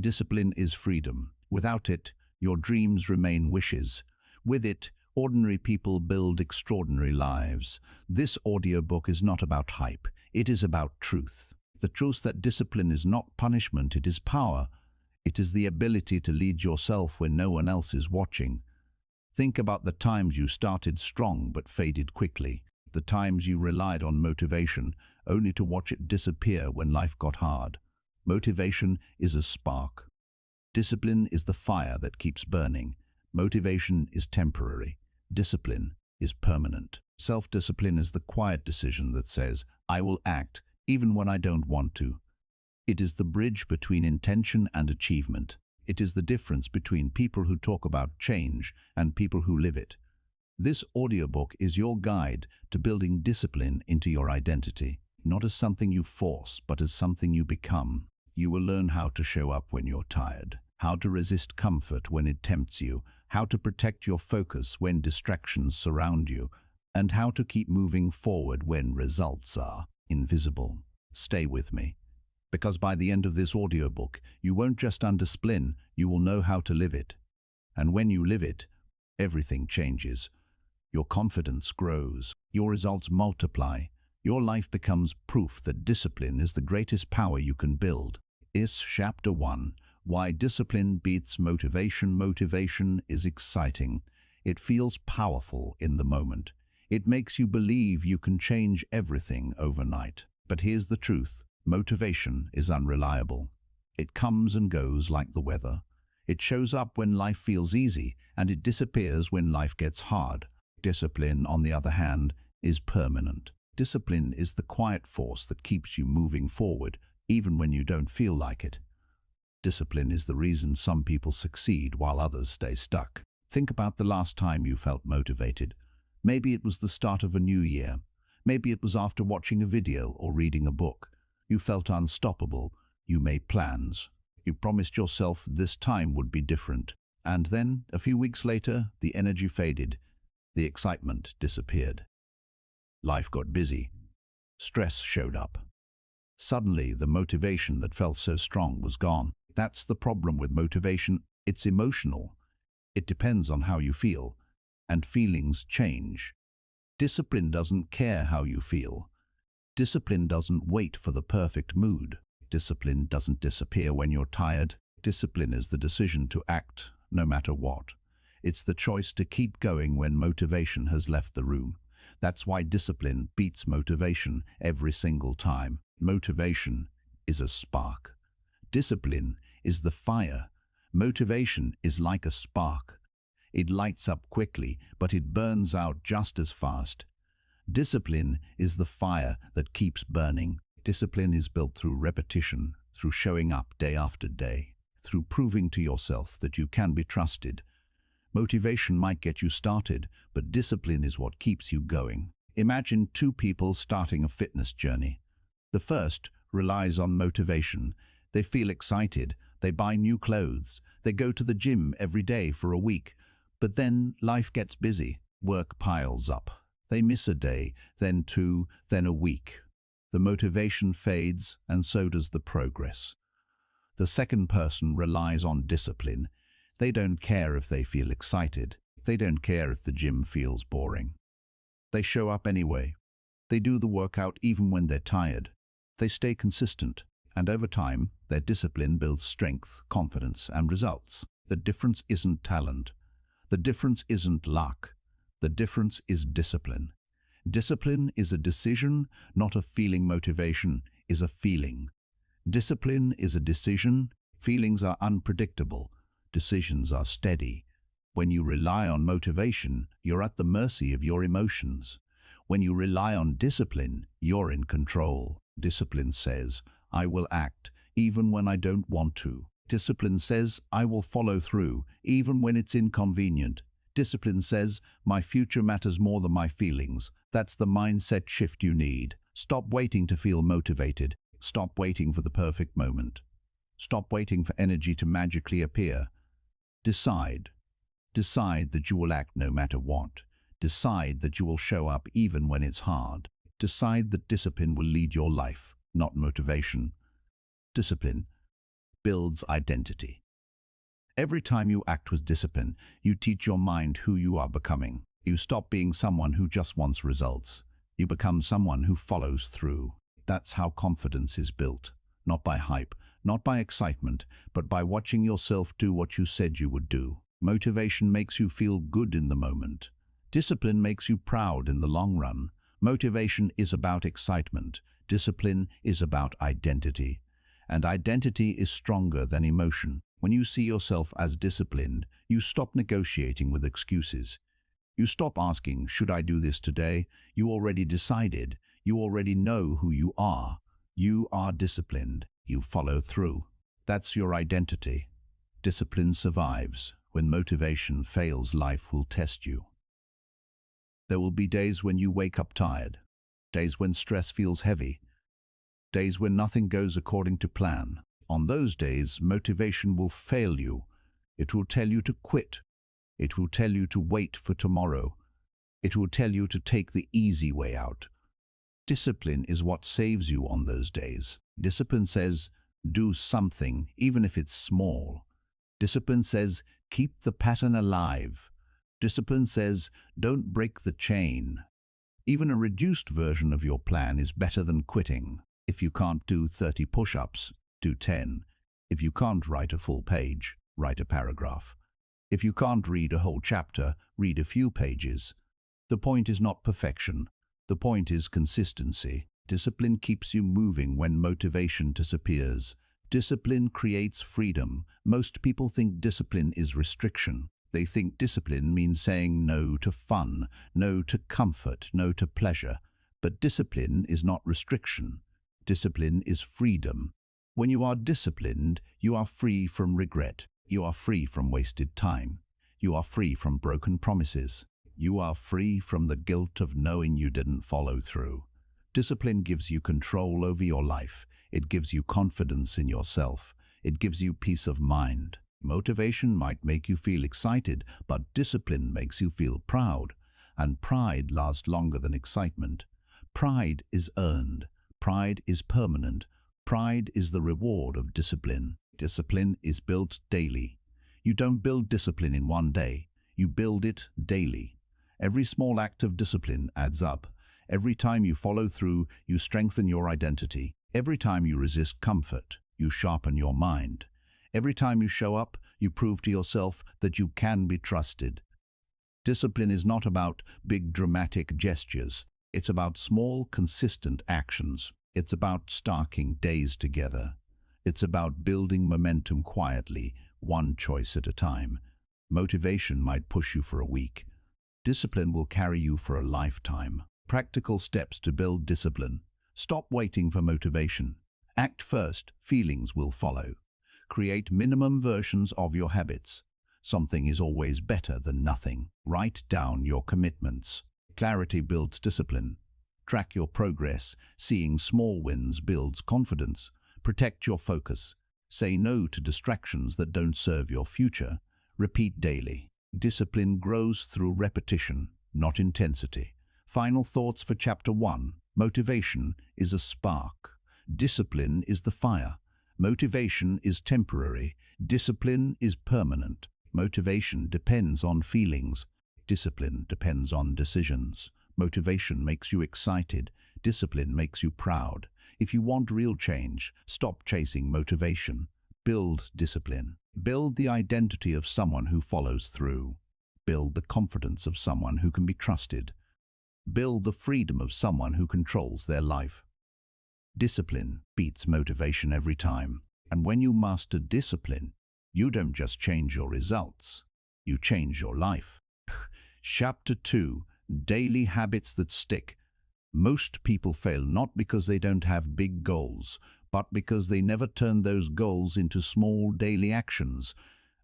Discipline is freedom. Without it, your dreams remain wishes. With it, ordinary people build extraordinary lives. This audiobook is not about hype. It is about truth. The truth that discipline is not punishment, it is power. It is the ability to lead yourself when no one else is watching. Think about the times you started strong but faded quickly. The times you relied on motivation, only to watch it disappear when life got hard. Motivation is a spark. Discipline is the fire that keeps burning. Motivation is temporary. Discipline is permanent. Self-discipline is the quiet decision that says, I will act even when I don't want to. It is the bridge between intention and achievement. It is the difference between people who talk about change and people who live it. This audiobook is your guide to building discipline into your identity, not as something you force, but as something you become. You will learn how to show up when you're tired, how to resist comfort when it tempts you, how to protect your focus when distractions surround you, and how to keep moving forward when results are invisible. Stay with me, because by the end of this audiobook, you won't just undiscipline, you will know how to live it. And when you live it, everything changes. Your confidence grows, your results multiply, your life becomes proof that discipline is the greatest power you can build. Chapter 1. Why discipline beats motivation. Motivation is exciting. It feels powerful in the moment. It makes you believe you can change everything overnight. But here's the truth. Motivation is unreliable. It comes and goes like the weather. It shows up when life feels easy, and it disappears when life gets hard. Discipline, on the other hand, is permanent. Discipline is the quiet force that keeps you moving forward, even when you don't feel like it. Discipline is the reason some people succeed while others stay stuck. Think about the last time you felt motivated. Maybe it was the start of a new year. Maybe it was after watching a video or reading a book. You felt unstoppable. You made plans. You promised yourself this time would be different. And then, a few weeks later, the energy faded. The excitement disappeared. Life got busy. Stress showed up. Suddenly, the motivation that felt so strong was gone. That's the problem with motivation. It's emotional. It depends on how you feel, and feelings change. Discipline doesn't care how you feel. Discipline doesn't wait for the perfect mood. Discipline doesn't disappear when you're tired. Discipline is the decision to act no matter what. It's the choice to keep going when motivation has left the room. That's why discipline beats motivation every single time. Motivation is a spark. Discipline is the fire. Motivation is like a spark. It lights up quickly, but it burns out just as fast. Discipline is the fire that keeps burning. Discipline is built through repetition, through showing up day after day, through proving to yourself that you can be trusted. Motivation might get you started, but discipline is what keeps you going. Imagine two people starting a fitness journey. The first relies on motivation. They feel excited, they buy new clothes, they go to the gym every day for a week. But then life gets busy, work piles up. They miss a day, then two, then a week. The motivation fades, and so does the progress. The second person relies on discipline. They don't care if they feel excited. They don't care if the gym feels boring. They show up anyway. They do the workout even when they're tired. They stay consistent, and over time, their discipline builds strength, confidence, and results. The difference isn't talent. The difference isn't luck. The difference is discipline. Discipline is a decision, not a feeling. Motivation is a feeling. Discipline is a decision. Feelings are unpredictable. Decisions are steady. When you rely on motivation, you're at the mercy of your emotions. When you rely on discipline, you're in control. Discipline says, I will act, even when I don't want to. Discipline says, I will follow through, even when it's inconvenient. Discipline says, my future matters more than my feelings. That's the mindset shift you need. Stop waiting to feel motivated. Stop waiting for the perfect moment. Stop waiting for energy to magically appear. Decide. Decide that you will act no matter what. Decide that you will show up even when it's hard. Decide that discipline will lead your life, not motivation. Discipline. builds identity. Every time you act with discipline, you teach your mind who you are becoming. You stop being someone who just wants results. You become someone who follows through. That's how confidence is built. Not by hype, not by excitement, but by watching yourself do what you said you would do. Motivation makes you feel good in the moment. Discipline makes you proud in the long run. Motivation is about excitement. Discipline is about identity. And identity is stronger than emotion. When you see yourself as disciplined, you stop negotiating with excuses. You stop asking, should I do this today? You already decided. You already know who you are. You are disciplined. You follow through. That's your identity. Discipline survives. When motivation fails, life will test you. There will be days when you wake up tired, days when stress feels heavy, days when nothing goes according to plan. On those days, motivation will fail you. It will tell you to quit. It will tell you to wait for tomorrow. It will tell you to take the easy way out. Discipline is what saves you on those days. Discipline says, do something, even if it's small. Discipline says, keep the pattern alive. Discipline says, don't break the chain. Even a reduced version of your plan is better than quitting. If you can't do 30 push-ups, do 10. If you can't write a full page, write a paragraph. If you can't read a whole chapter, read a few pages. The point is not perfection. The point is consistency. Discipline keeps you moving when motivation disappears. Discipline creates freedom. Most people think discipline is restriction. They think discipline means saying no to fun, no to comfort, no to pleasure. But discipline is not restriction. Discipline is freedom. When you are disciplined, you are free from regret. You are free from wasted time. You are free from broken promises. You are free from the guilt of knowing you didn't follow through. Discipline gives you control over your life. It gives you confidence in yourself. It gives you peace of mind. Motivation might make you feel excited, but discipline makes you feel proud. And pride lasts longer than excitement. Pride is earned. Pride is permanent. Pride is the reward of discipline. Discipline is built daily. You don't build discipline in one day. You build it daily. Every small act of discipline adds up. Every time you follow through, you strengthen your identity. Every time you resist comfort, you sharpen your mind. Every time you show up, you prove to yourself that you can be trusted. Discipline is not about big dramatic gestures. It's about small, consistent actions. It's about stacking days together. It's about building momentum quietly, one choice at a time. Motivation might push you for a week. Discipline will carry you for a lifetime. Practical steps to build discipline. Stop waiting for motivation. Act first, feelings will follow. Create minimum versions of your habits. Something is always better than nothing. Write down your commitments. Clarity builds discipline. Track your progress. Seeing small wins builds confidence. Protect your focus. Say no to distractions that don't serve your future. Repeat daily. Discipline grows through repetition, not intensity. Final thoughts for Chapter 1. Motivation is a spark. Discipline is the fire. Motivation is temporary. Discipline is permanent. Motivation depends on feelings. Discipline depends on decisions. Motivation makes you excited. Discipline makes you proud. If you want real change, stop chasing motivation. Build discipline. Build the identity of someone who follows through. Build the confidence of someone who can be trusted. Build the freedom of someone who controls their life. Discipline beats motivation every time. And when you master discipline, you don't just change your results, you change your life. Chapter 2. Daily habits that stick. Most people fail not because they don't have big goals, but because they never turn those goals into small daily actions.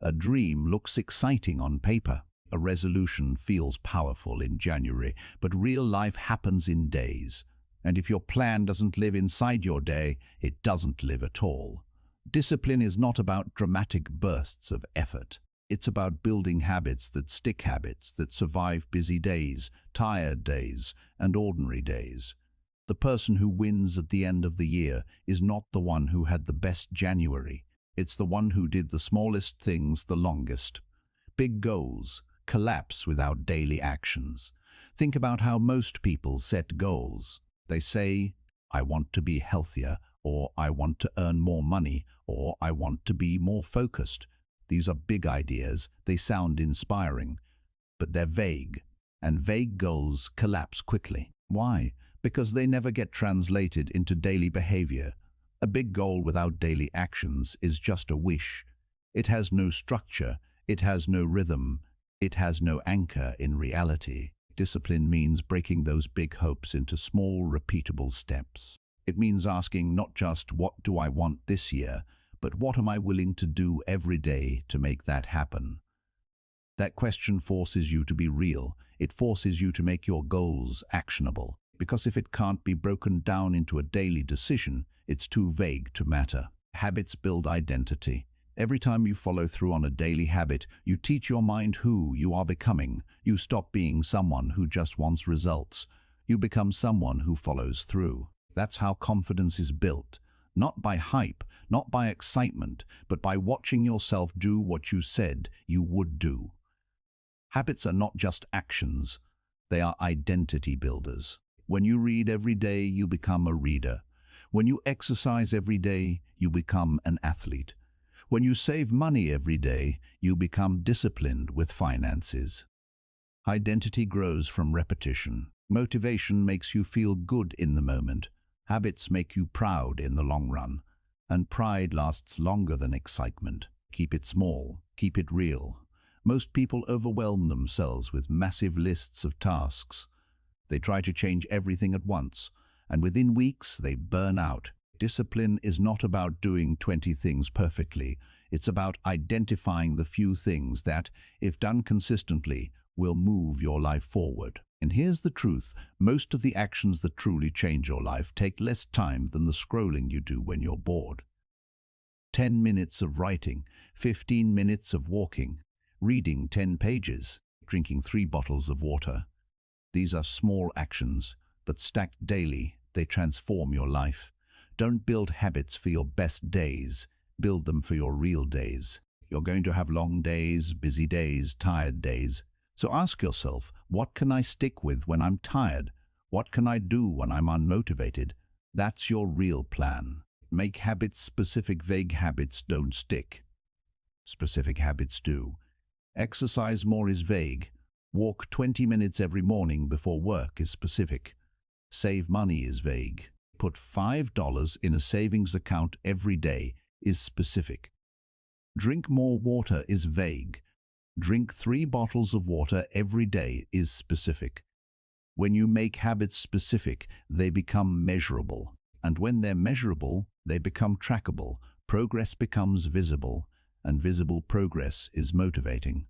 A dream looks exciting on paper. A resolution feels powerful in January, but real life happens in days. And if your plan doesn't live inside your day, it doesn't live at all. Discipline is not about dramatic bursts of effort. It's about building habits that survive busy days, tired days, and ordinary days. The person who wins at the end of the year is not the one who had the best January. It's the one who did the smallest things the longest. Big goals collapse without daily actions. Think about how most people set goals. They say, I want to be healthier, or I want to earn more money, or I want to be more focused. These are big ideas. They sound inspiring, but they're vague, and vague goals collapse quickly. Why? Because they never get translated into daily behavior. A big goal without daily actions is just a wish. It has no structure, it has no rhythm, it has no anchor in reality. Discipline means breaking those big hopes into small, repeatable steps. It means asking not just what do I want this year, but what am I willing to do every day to make that happen? That question forces you to be real. It forces you to make your goals actionable. Because if it can't be broken down into a daily decision, it's too vague to matter. Habits build identity. Every time you follow through on a daily habit, you teach your mind who you are becoming. You stop being someone who just wants results. You become someone who follows through. That's how confidence is built. Not by hype, not by excitement, but by watching yourself do what you said you would do. Habits are not just actions, they are identity builders. When you read every day, you become a reader. When you exercise every day, you become an athlete. When you save money every day, you become disciplined with finances. Identity grows from repetition. Motivation makes you feel good in the moment. Habits make you proud in the long run. And pride lasts longer than excitement. Keep it small, keep it real. Most people overwhelm themselves with massive lists of tasks. They try to change everything at once, and within weeks they burn out. Discipline is not about doing 20 things perfectly. It's about identifying the few things that, if done consistently, will move your life forward. And here's the truth. Most of the actions that truly change your life take less time than the scrolling you do when you're bored. 10 minutes of writing, 15 minutes of walking, reading 10 pages, drinking 3 bottles of water. These are small actions, but stacked daily, they transform your life. Don't build habits for your best days. Build them for your real days. You're going to have long days, busy days, tired days. So ask yourself, what can I stick with when I'm tired? What can I do when I'm unmotivated? That's your real plan. Make habits specific. Vague habits don't stick. Specific habits do. Exercise more is vague. Walk 20 minutes every morning before work is specific. Save money is vague. Put $5 in a savings account every day is specific. Drink more water is vague. Drink 3 bottles of water every day is specific. When you make habits specific, they become measurable. And when they're measurable, they become trackable. Progress becomes visible, and visible progress is motivating.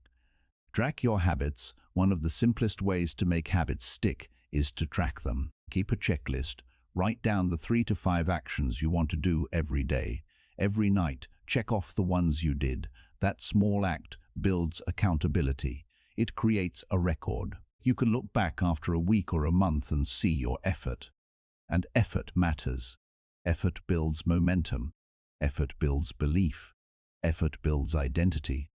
Track your habits. One of the simplest ways to make habits stick is to track them. Keep a checklist. Write down the 3 to 5 actions you want to do every day. Every night, check off the ones you did. That small act builds accountability. It creates a record. You can look back after a week or a month and see your effort. And effort matters. Effort builds momentum. Effort builds belief. Effort builds identity.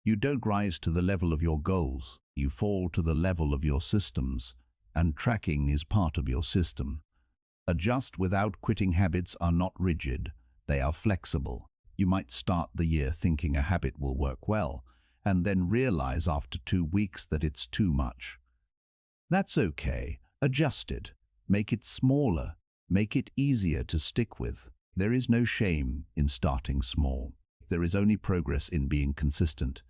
You don't rise to the level of your goals. You fall to the level of your systems. And tracking is part of your system. Adjust without quitting. Habits are not rigid. They are flexible. You might start the year thinking a habit will work well, and then realize after 2 weeks that it's too much. That's okay. Adjust it. Make it smaller. Make it easier to stick with. There is no shame in starting small. There is only progress in being consistent.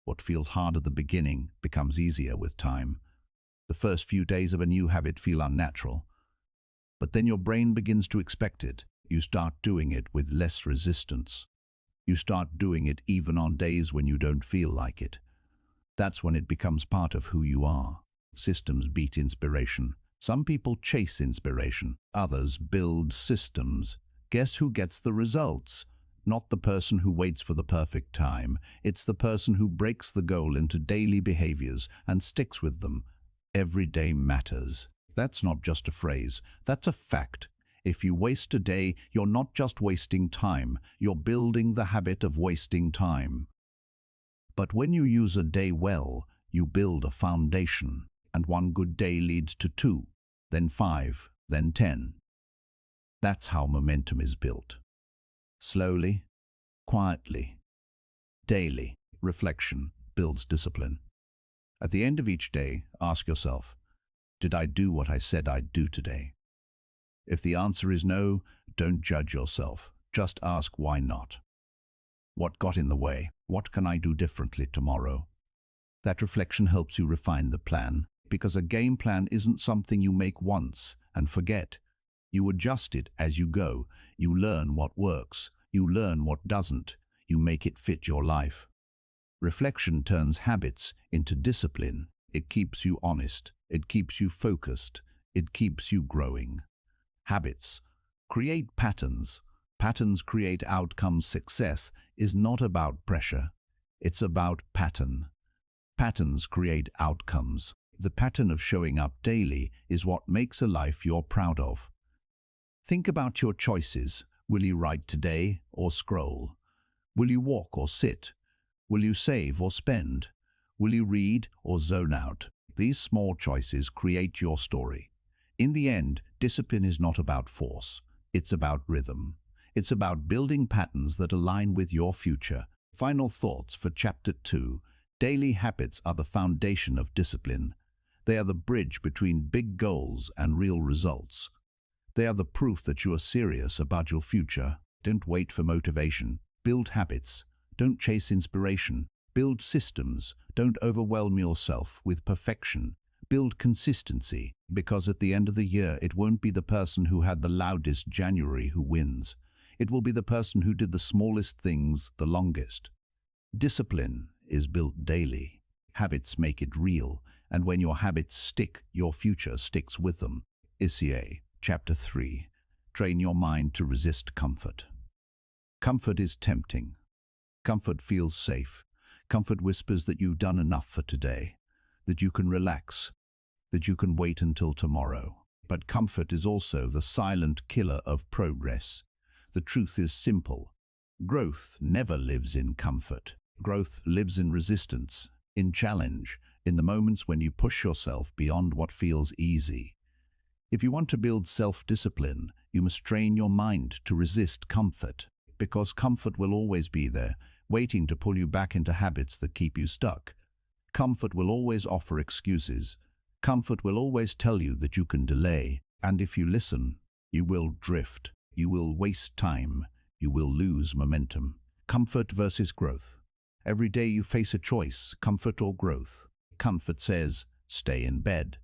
What feels hard at the beginning becomes easier with time. The first few days of a new habit feel unnatural, but then your brain begins to expect it. You start doing it with less resistance. You start doing it even on days when you don't feel like it. That's when it becomes part of who you are. Systems beat inspiration. Some people chase inspiration. Others build systems. Guess who gets the results? Not the person who waits for the perfect time. It's the person who breaks the goal into daily behaviors and sticks with them. Every day matters. That's not just a phrase. That's a fact. If you waste a day, you're not just wasting time, you're building the habit of wasting time. But when you use a day well, you build a foundation, and one good day leads to 2, then 5, then 10. That's how momentum is built. Slowly, quietly, daily. Reflection builds discipline. At the end of each day, ask yourself, did I do what I said I'd do today? If the answer is no, don't judge yourself. Just ask why not. What got in the way? What can I do differently tomorrow? That reflection helps you refine the plan, because a game plan isn't something you make once and forget. You adjust it as you go. You learn what works. You learn what doesn't. You make it fit your life. Reflection turns habits into discipline. It keeps you honest. It keeps you focused. It keeps you growing. Habits create patterns. Patterns create outcomes. Success is not about pressure. It's about pattern. Patterns create outcomes. The pattern of showing up daily is what makes a life you're proud of. Think about your choices. Will you write today or scroll? Will you walk or sit? Will you save or spend? Will you read or zone out? These small choices create your story. In the end, discipline is not about force. It's about rhythm. It's about building patterns that align with your future. Final thoughts for Chapter 2. Daily habits are the foundation of discipline. They are the bridge between big goals and real results. They are the proof that you are serious about your future. Don't wait for motivation. Build habits. Don't chase inspiration. Build systems. Don't overwhelm yourself with perfection. Build consistency, because at the end of the year, it won't be the person who had the loudest January who wins. It will be the person who did the smallest things the longest. Discipline is built daily. Habits make it real, and when your habits stick, your future sticks with them. ICA, Chapter 3. Train your mind to resist comfort. Comfort is tempting. Comfort feels safe. Comfort whispers that you've done enough for today, that you can relax, that you can wait until tomorrow. But comfort is also the silent killer of progress. The truth is simple. Growth never lives in comfort. Growth lives in resistance, in challenge, in the moments when you push yourself beyond what feels easy. If you want to build self-discipline, you must train your mind to resist comfort, because comfort will always be there, waiting to pull you back into habits that keep you stuck. Comfort will always offer excuses. Comfort will always tell you that you can delay, and if you listen, you will drift. You will waste time. You will lose momentum. Comfort versus growth. Every day you face a choice, comfort or growth. Comfort says, stay in bed.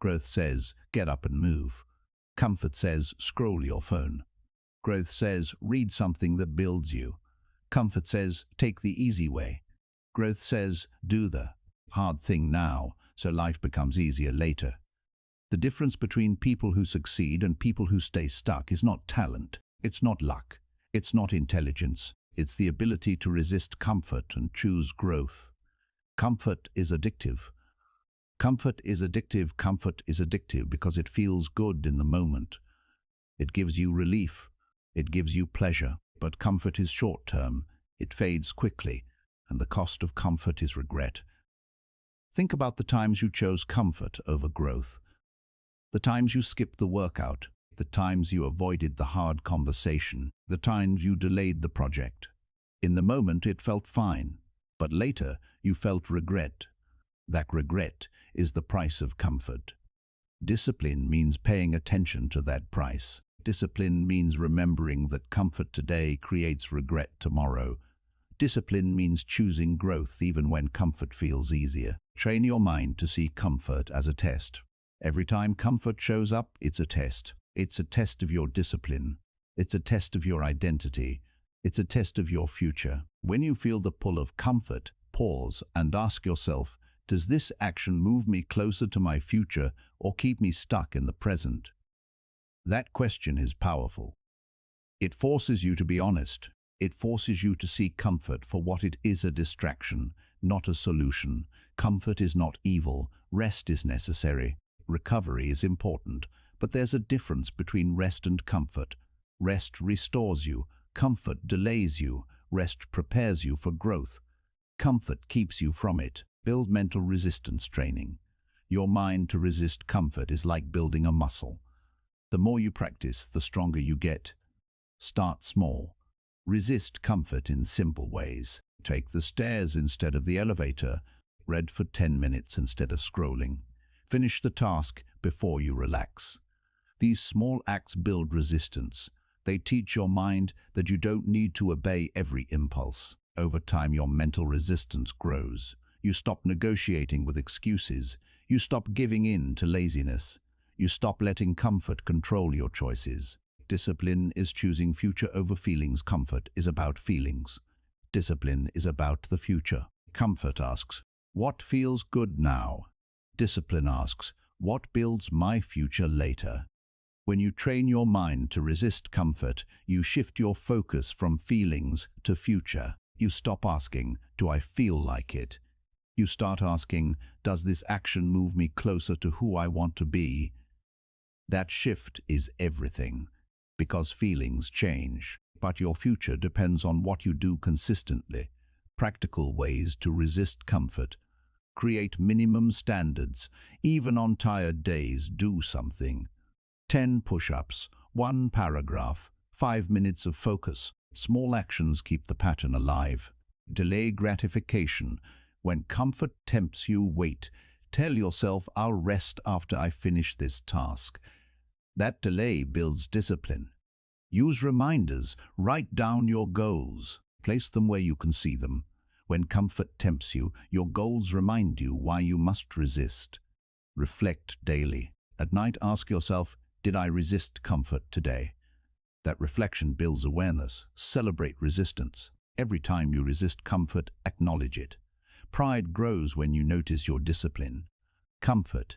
Growth says, get up and move. Comfort says, scroll your phone. Growth says, read something that builds you. Comfort says, take the easy way. Growth says, do the hard thing now, so life becomes easier later. The difference between people who succeed and people who stay stuck is not talent, it's not luck, it's not intelligence, it's the ability to resist comfort and choose growth. Comfort is addictive. Comfort is addictive. Comfort is addictive because it feels good in the moment. It gives you relief. It gives you pleasure. But comfort is short-term. It fades quickly, and the cost of comfort is regret. Think about the times you chose comfort over growth. The times you skipped the workout. The times you avoided the hard conversation. The times you delayed the project. In the moment it felt fine, but later you felt regret. That regret is the price of comfort. Discipline means paying attention to that price. Discipline means remembering that comfort today creates regret tomorrow. Discipline means choosing growth even when comfort feels easier. Train your mind to see comfort as a test. Every time comfort shows up, it's a test. It's a test of your discipline. It's a test of your identity. It's a test of your future. When you feel the pull of comfort, pause and ask yourself, does this action move me closer to my future or keep me stuck in the present? That question is powerful. It forces you to be honest. It forces you to see comfort for what it is, a distraction, not a solution. Comfort is not evil. Rest is necessary. Recovery is important. But there's a difference between rest and comfort. Rest restores you, comfort delays you, rest prepares you for growth. Comfort keeps you from it. Build mental resistance training. Your mind to resist comfort is like building a muscle. The more you practice, the stronger you get. Start small. Resist comfort in simple ways. Take the stairs instead of the elevator. Read for 10 minutes instead of scrolling. Finish the task before you relax. These small acts build resistance. They teach your mind that you don't need to obey every impulse. Over time, your mental resistance grows. You stop negotiating with excuses. You stop giving in to laziness. You stop letting comfort control your choices. Discipline is choosing future over feelings. Comfort is about feelings. Discipline is about the future. Comfort asks, what feels good now? Discipline asks, what builds my future later? When you train your mind to resist comfort, you shift your focus from feelings to future. You stop asking, do I feel like it? You start asking, does this action move me closer to who I want to be? That shift is everything, because feelings change, but your future depends on what you do consistently. Practical ways to resist comfort. Create minimum standards. Even on tired days, do something. 10 push-ups, 1 paragraph, 5 minutes of focus. Small actions keep the pattern alive. Delay gratification. When comfort tempts you, wait. Tell yourself, I'll rest after I finish this task. That delay builds discipline. Use reminders. Write down your goals. Place them where you can see them. When comfort tempts you, your goals remind you why you must resist. Reflect daily. At night, ask yourself, did I resist comfort today? That reflection builds awareness. Celebrate resistance. Every time you resist comfort, acknowledge it. Pride grows when you notice your discipline. Comfort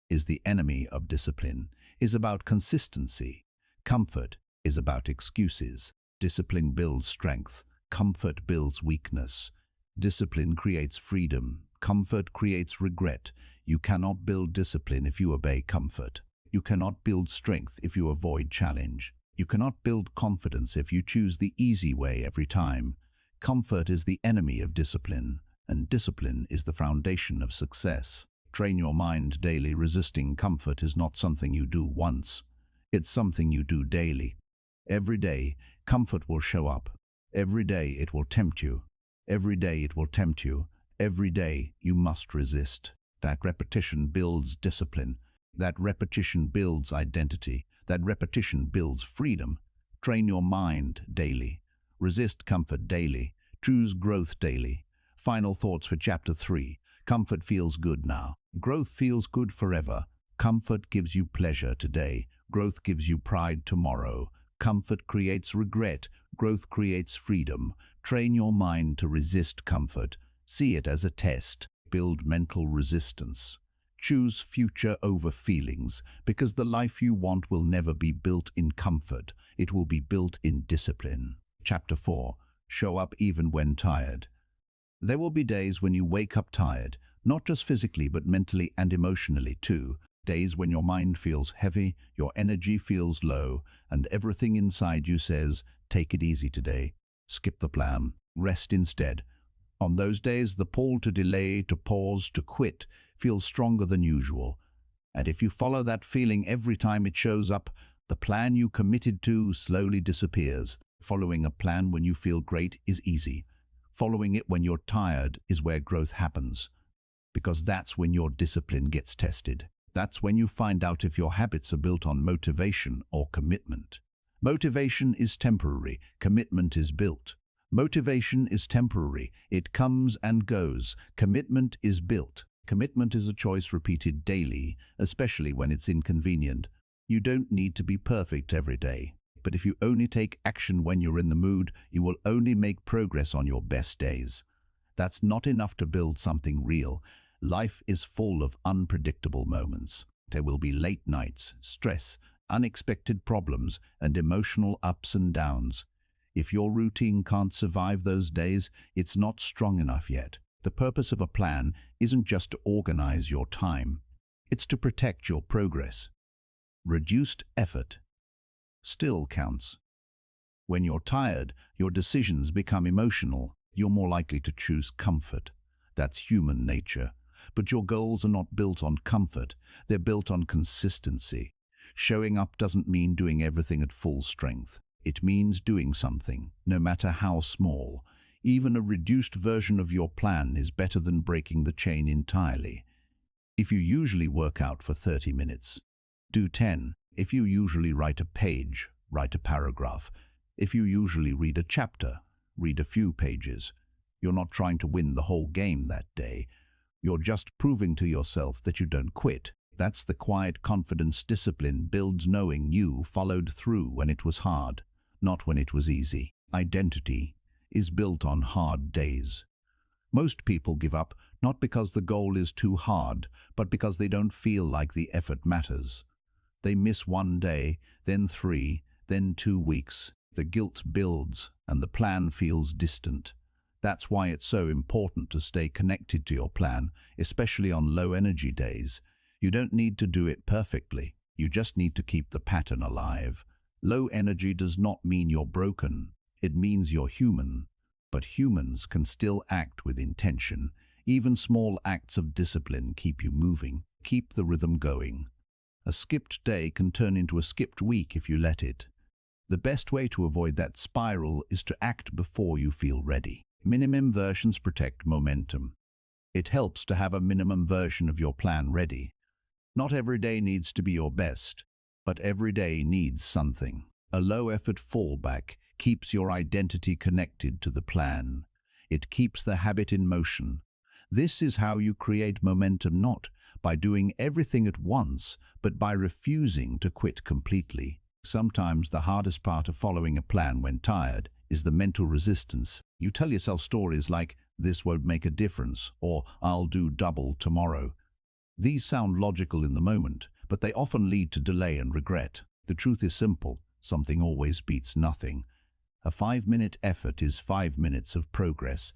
is the enemy of discipline, is about consistency. Comfort is about excuses. Discipline builds strength. Comfort builds weakness. Discipline creates freedom. Comfort creates regret. You cannot build discipline if you obey comfort. You cannot build strength if you avoid challenge. You cannot build confidence if you choose the easy way every time. Comfort is the enemy of discipline, and discipline is the foundation of success. Train your mind daily. Resisting comfort is not something you do once. It's something you do daily. Every day, comfort will show up. Every day, it will tempt you. Every day, it will tempt you. Every day, you must resist. That repetition builds discipline. That repetition builds identity. That repetition builds freedom. Train your mind daily. Resist comfort daily. Choose growth daily. Final thoughts for Chapter 3. Comfort feels good now. Growth feels good forever. Comfort gives you pleasure today. Growth gives you pride tomorrow. Comfort creates regret. Growth creates freedom. Train your mind to resist comfort. See it as a test. Build mental resistance. Choose future over feelings, because the life you want will never be built in comfort. It will be built in discipline. Chapter 4. Show up even when tired. There will be days when you wake up tired, not just physically but mentally and emotionally too. Days when your mind feels heavy, your energy feels low, and everything inside you says, take it easy today. Skip the plan. Rest instead. On those days, the pull to delay, to pause, to quit feels stronger than usual. And if you follow that feeling every time it shows up, the plan you committed to slowly disappears. Following a plan when you feel great is easy. Following it when you're tired is where growth happens, because that's when your discipline gets tested. That's when you find out if your habits are built on motivation or commitment. Motivation is temporary, commitment is built. Motivation is temporary, it comes and goes. Commitment is built. Commitment is a choice repeated daily, especially when it's inconvenient. You don't need to be perfect every day, but if you only take action when you're in the mood, you will only make progress on your best days. That's not enough to build something real. Life is full of unpredictable moments. There will be late nights, stress, unexpected problems, and emotional ups and downs. If your routine can't survive those days, it's not strong enough yet. The purpose of a plan isn't just to organize your time. It's to protect your progress. Reduced effort still counts. When you're tired, your decisions become emotional. You're more likely to choose comfort. That's human nature. But your goals are not built on comfort. They're built on consistency. Showing up doesn't mean doing everything at full strength. It means doing something, no matter how small. Even a reduced version of your plan is better than breaking the chain entirely. If you usually work out for 30 minutes, do 10. If you usually write a page, write a paragraph. If you usually read a chapter, read a few pages. You're not trying to win the whole game that day. You're just proving to yourself that you don't quit. That's the quiet confidence discipline builds, knowing you followed through when it was hard, not when it was easy. Identity is built on hard days. Most people give up not because the goal is too hard, but because they don't feel like the effort matters. They miss one day, then 3, then 2 weeks. The guilt builds and the plan feels distant. That's why it's so important to stay connected to your plan, especially on low-energy days. You don't need to do it perfectly. You just need to keep the pattern alive. Low energy does not mean you're broken. It means you're human. But humans can still act with intention. Even small acts of discipline keep you moving, keep the rhythm going. A skipped day can turn into a skipped week if you let it. The best way to avoid that spiral is to act before you feel ready. Minimum versions protect momentum. It helps to have a minimum version of your plan ready. Not every day needs to be your best, but every day needs something. A low-effort fallback keeps your identity connected to the plan. It keeps the habit in motion. This is how you create momentum, not by doing everything at once, but by refusing to quit completely. Sometimes the hardest part of following a plan when tired is the mental resistance. You tell yourself stories like, "This won't make a difference," or "I'll do double tomorrow." These sound logical in the moment, but they often lead to delay and regret. The truth is simple: something always beats nothing. A 5-minute effort is 5 minutes of progress.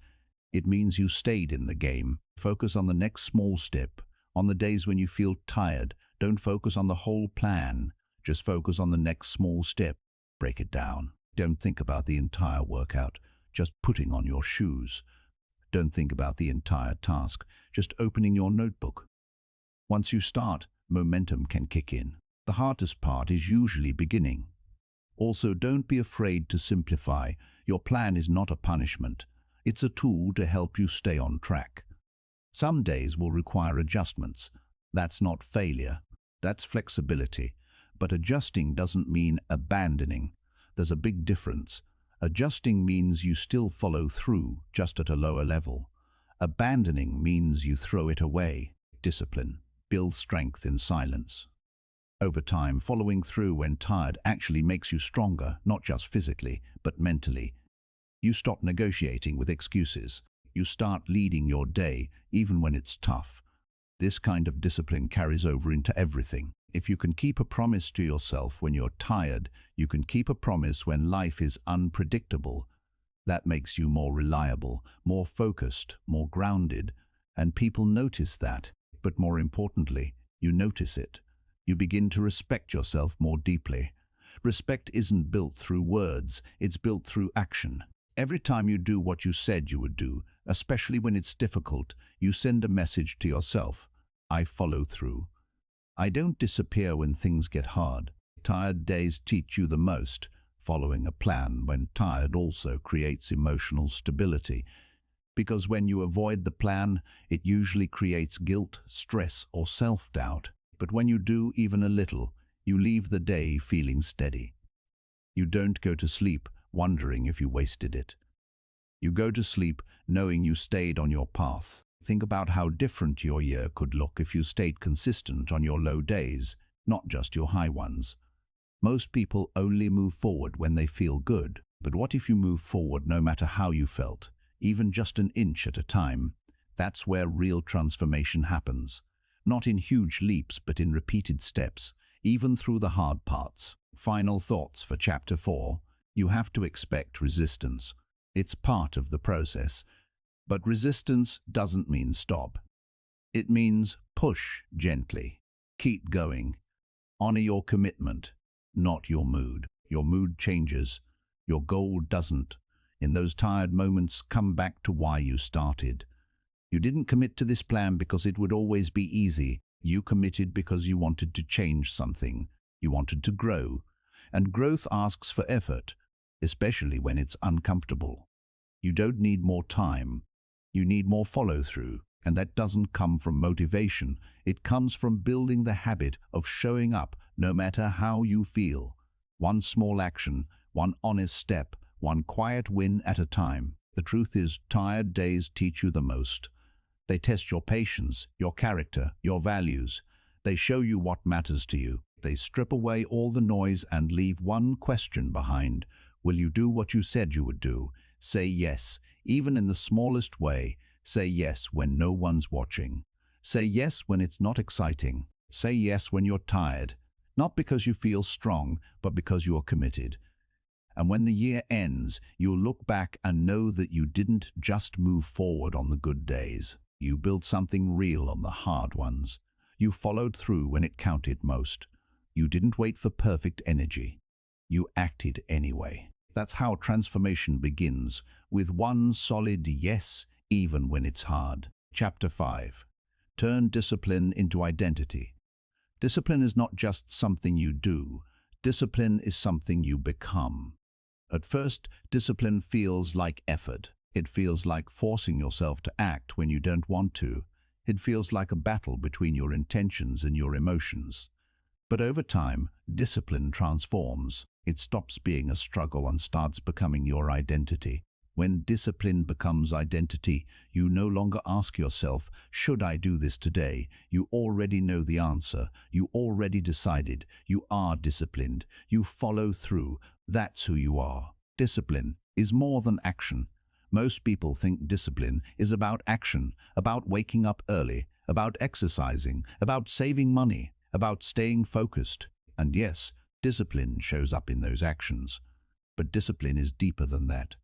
It means you stayed in the game. Focus on the next small step. On the days when you feel tired, don't focus on the whole plan. Just focus on the next small step. Break it down. Don't think about the entire workout, just putting on your shoes. Don't think about the entire task, just opening your notebook. Once you start, momentum can kick in. The hardest part is usually beginning. Also, don't be afraid to simplify. Your plan is not a punishment. It's a tool to help you stay on track. Some days will require adjustments. That's not failure. That's flexibility. But adjusting doesn't mean abandoning. There's a big difference. Adjusting means you still follow through, just at a lower level. Abandoning means you throw it away. Discipline builds strength in silence. Over time, following through when tired actually makes you stronger, not just physically, but mentally. You stop negotiating with excuses. You start leading your day, even when it's tough. This kind of discipline carries over into everything. If you can keep a promise to yourself when you're tired, you can keep a promise when life is unpredictable. That makes you more reliable, more focused, more grounded, and people notice that. But more importantly, you notice it. You begin to respect yourself more deeply. Respect isn't built through words, it's built through action. Every time you do what you said you would do, especially when it's difficult, you send a message to yourself: I follow through. I don't disappear when things get hard. Tired days teach you the most. Following a plan when tired also creates emotional stability. Because when you avoid the plan, it usually creates guilt, stress, or self-doubt. But when you do even a little, you leave the day feeling steady. You don't go to sleep wondering if you wasted it. You go to sleep knowing you stayed on your path. Think about how different your year could look if you stayed consistent on your low days, not just your high ones. Most people only move forward when they feel good. But what if you move forward no matter how you felt, even just an inch at a time? That's where real transformation happens. Not in huge leaps, but in repeated steps, even through the hard parts. Final thoughts for Chapter 4. You have to expect resistance. It's part of the process. But resistance doesn't mean stop. It means push gently. Keep going. Honor your commitment, not your mood. Your mood changes. Your goal doesn't. In those tired moments, come back to why you started. You didn't commit to this plan because it would always be easy. You committed because you wanted to change something. You wanted to grow. And growth asks for effort, especially when it's uncomfortable. You don't need more time. You need more follow-through. And that doesn't come from motivation. It comes from building the habit of showing up no matter how you feel. One small action, one honest step, one quiet win at a time. The truth is, tired days teach you the most. They test your patience, your character, your values. They show you what matters to you. They strip away all the noise and leave one question behind. Will you do what you said you would do? Say yes, even in the smallest way. Say yes when no one's watching. Say yes when it's not exciting. Say yes when you're tired. Not because you feel strong, but because you are committed. And when the year ends, you'll look back and know that you didn't just move forward on the good days. You built something real on the hard ones. You followed through when it counted most. You didn't wait for perfect energy. You acted anyway. That's how transformation begins, with one solid yes, even when it's hard. Chapter 5. Turn discipline into identity. Discipline is not just something you do. Discipline is something you become. At first, discipline feels like effort. It feels like forcing yourself to act when you don't want to. It feels like a battle between your intentions and your emotions. But over time, discipline transforms. It stops being a struggle and starts becoming your identity. When discipline becomes identity, you no longer ask yourself, should I do this today? You already know the answer. You already decided. You are disciplined. You follow through. That's who you are. Discipline is more than action. Most people think discipline is about action, about waking up early, about exercising, about saving money, about staying focused. And yes, discipline shows up in those actions. But discipline is deeper than that.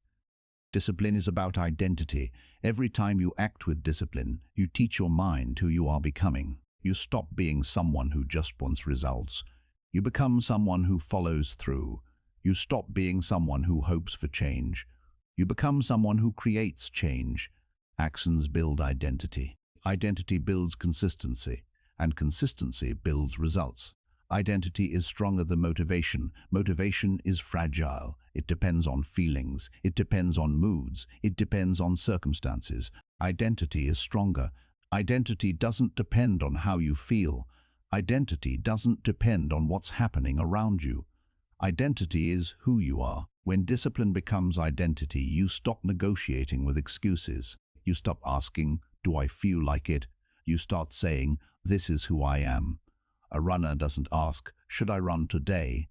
Discipline is about identity. Every time you act with discipline, you teach your mind who you are becoming. You stop being someone who just wants results. You become someone who follows through. You stop being someone who hopes for change. You become someone who creates change. Actions build identity. Identity builds consistency, and consistency builds results. Identity is stronger than motivation. Motivation is fragile. It depends on feelings. It depends on moods. It depends on circumstances. Identity is stronger. Identity doesn't depend on how you feel. Identity doesn't depend on what's happening around you. Identity is who you are. When discipline becomes identity, you stop negotiating with excuses. You stop asking, do I feel like it? You start saying, this is who I am. A runner doesn't ask, should I run today?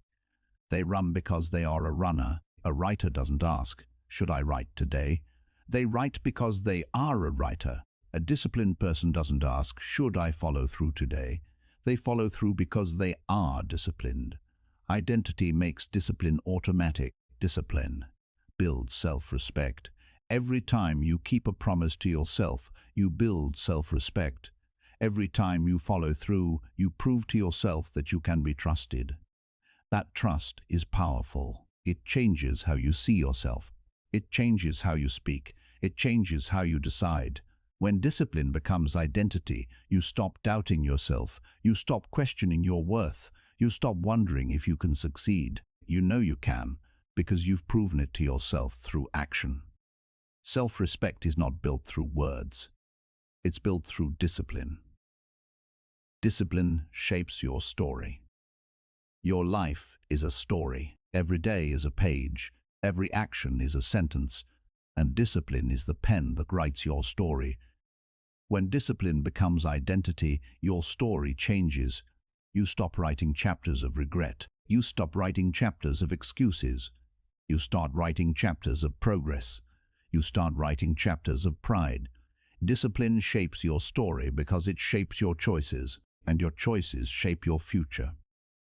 They run because they are a runner. A writer doesn't ask, should I write today? They write because they are a writer. A disciplined person doesn't ask, should I follow through today? They follow through because they are disciplined. Identity makes discipline automatic. Discipline builds self-respect. Every time you keep a promise to yourself, you build self-respect. Every time you follow through, you prove to yourself that you can be trusted. That trust is powerful. It changes how you see yourself. It changes how you speak. It changes how you decide. When discipline becomes identity, you stop doubting yourself. You stop questioning your worth. You stop wondering if you can succeed. You know you can, because you've proven it to yourself through action. Self-respect is not built through words. It's built through discipline. Discipline shapes your story. Your life is a story. Every day is a page. Every action is a sentence. And discipline is the pen that writes your story. When discipline becomes identity, your story changes. You stop writing chapters of regret. You stop writing chapters of excuses. You start writing chapters of progress. You start writing chapters of pride. Discipline shapes your story because it shapes your choices, and your choices shape your future.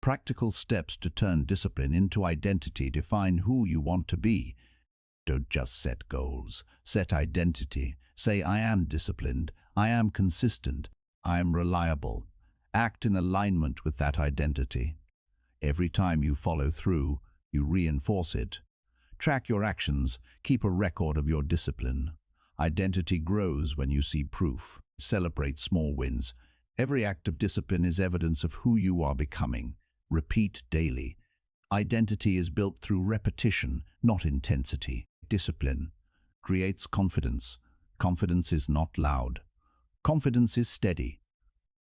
Practical steps to turn discipline into identity define who you want to be. Don't just set goals. Set identity. Say, I am disciplined. I am consistent. I am reliable. Act in alignment with that identity. Every time you follow through, you reinforce it. Track your actions, keep a record of your discipline. Identity grows when you see proof. Celebrate small wins. Every act of discipline is evidence of who you are becoming. Repeat daily. Identity is built through repetition, not intensity. Discipline creates confidence. Confidence is not loud. Confidence is steady.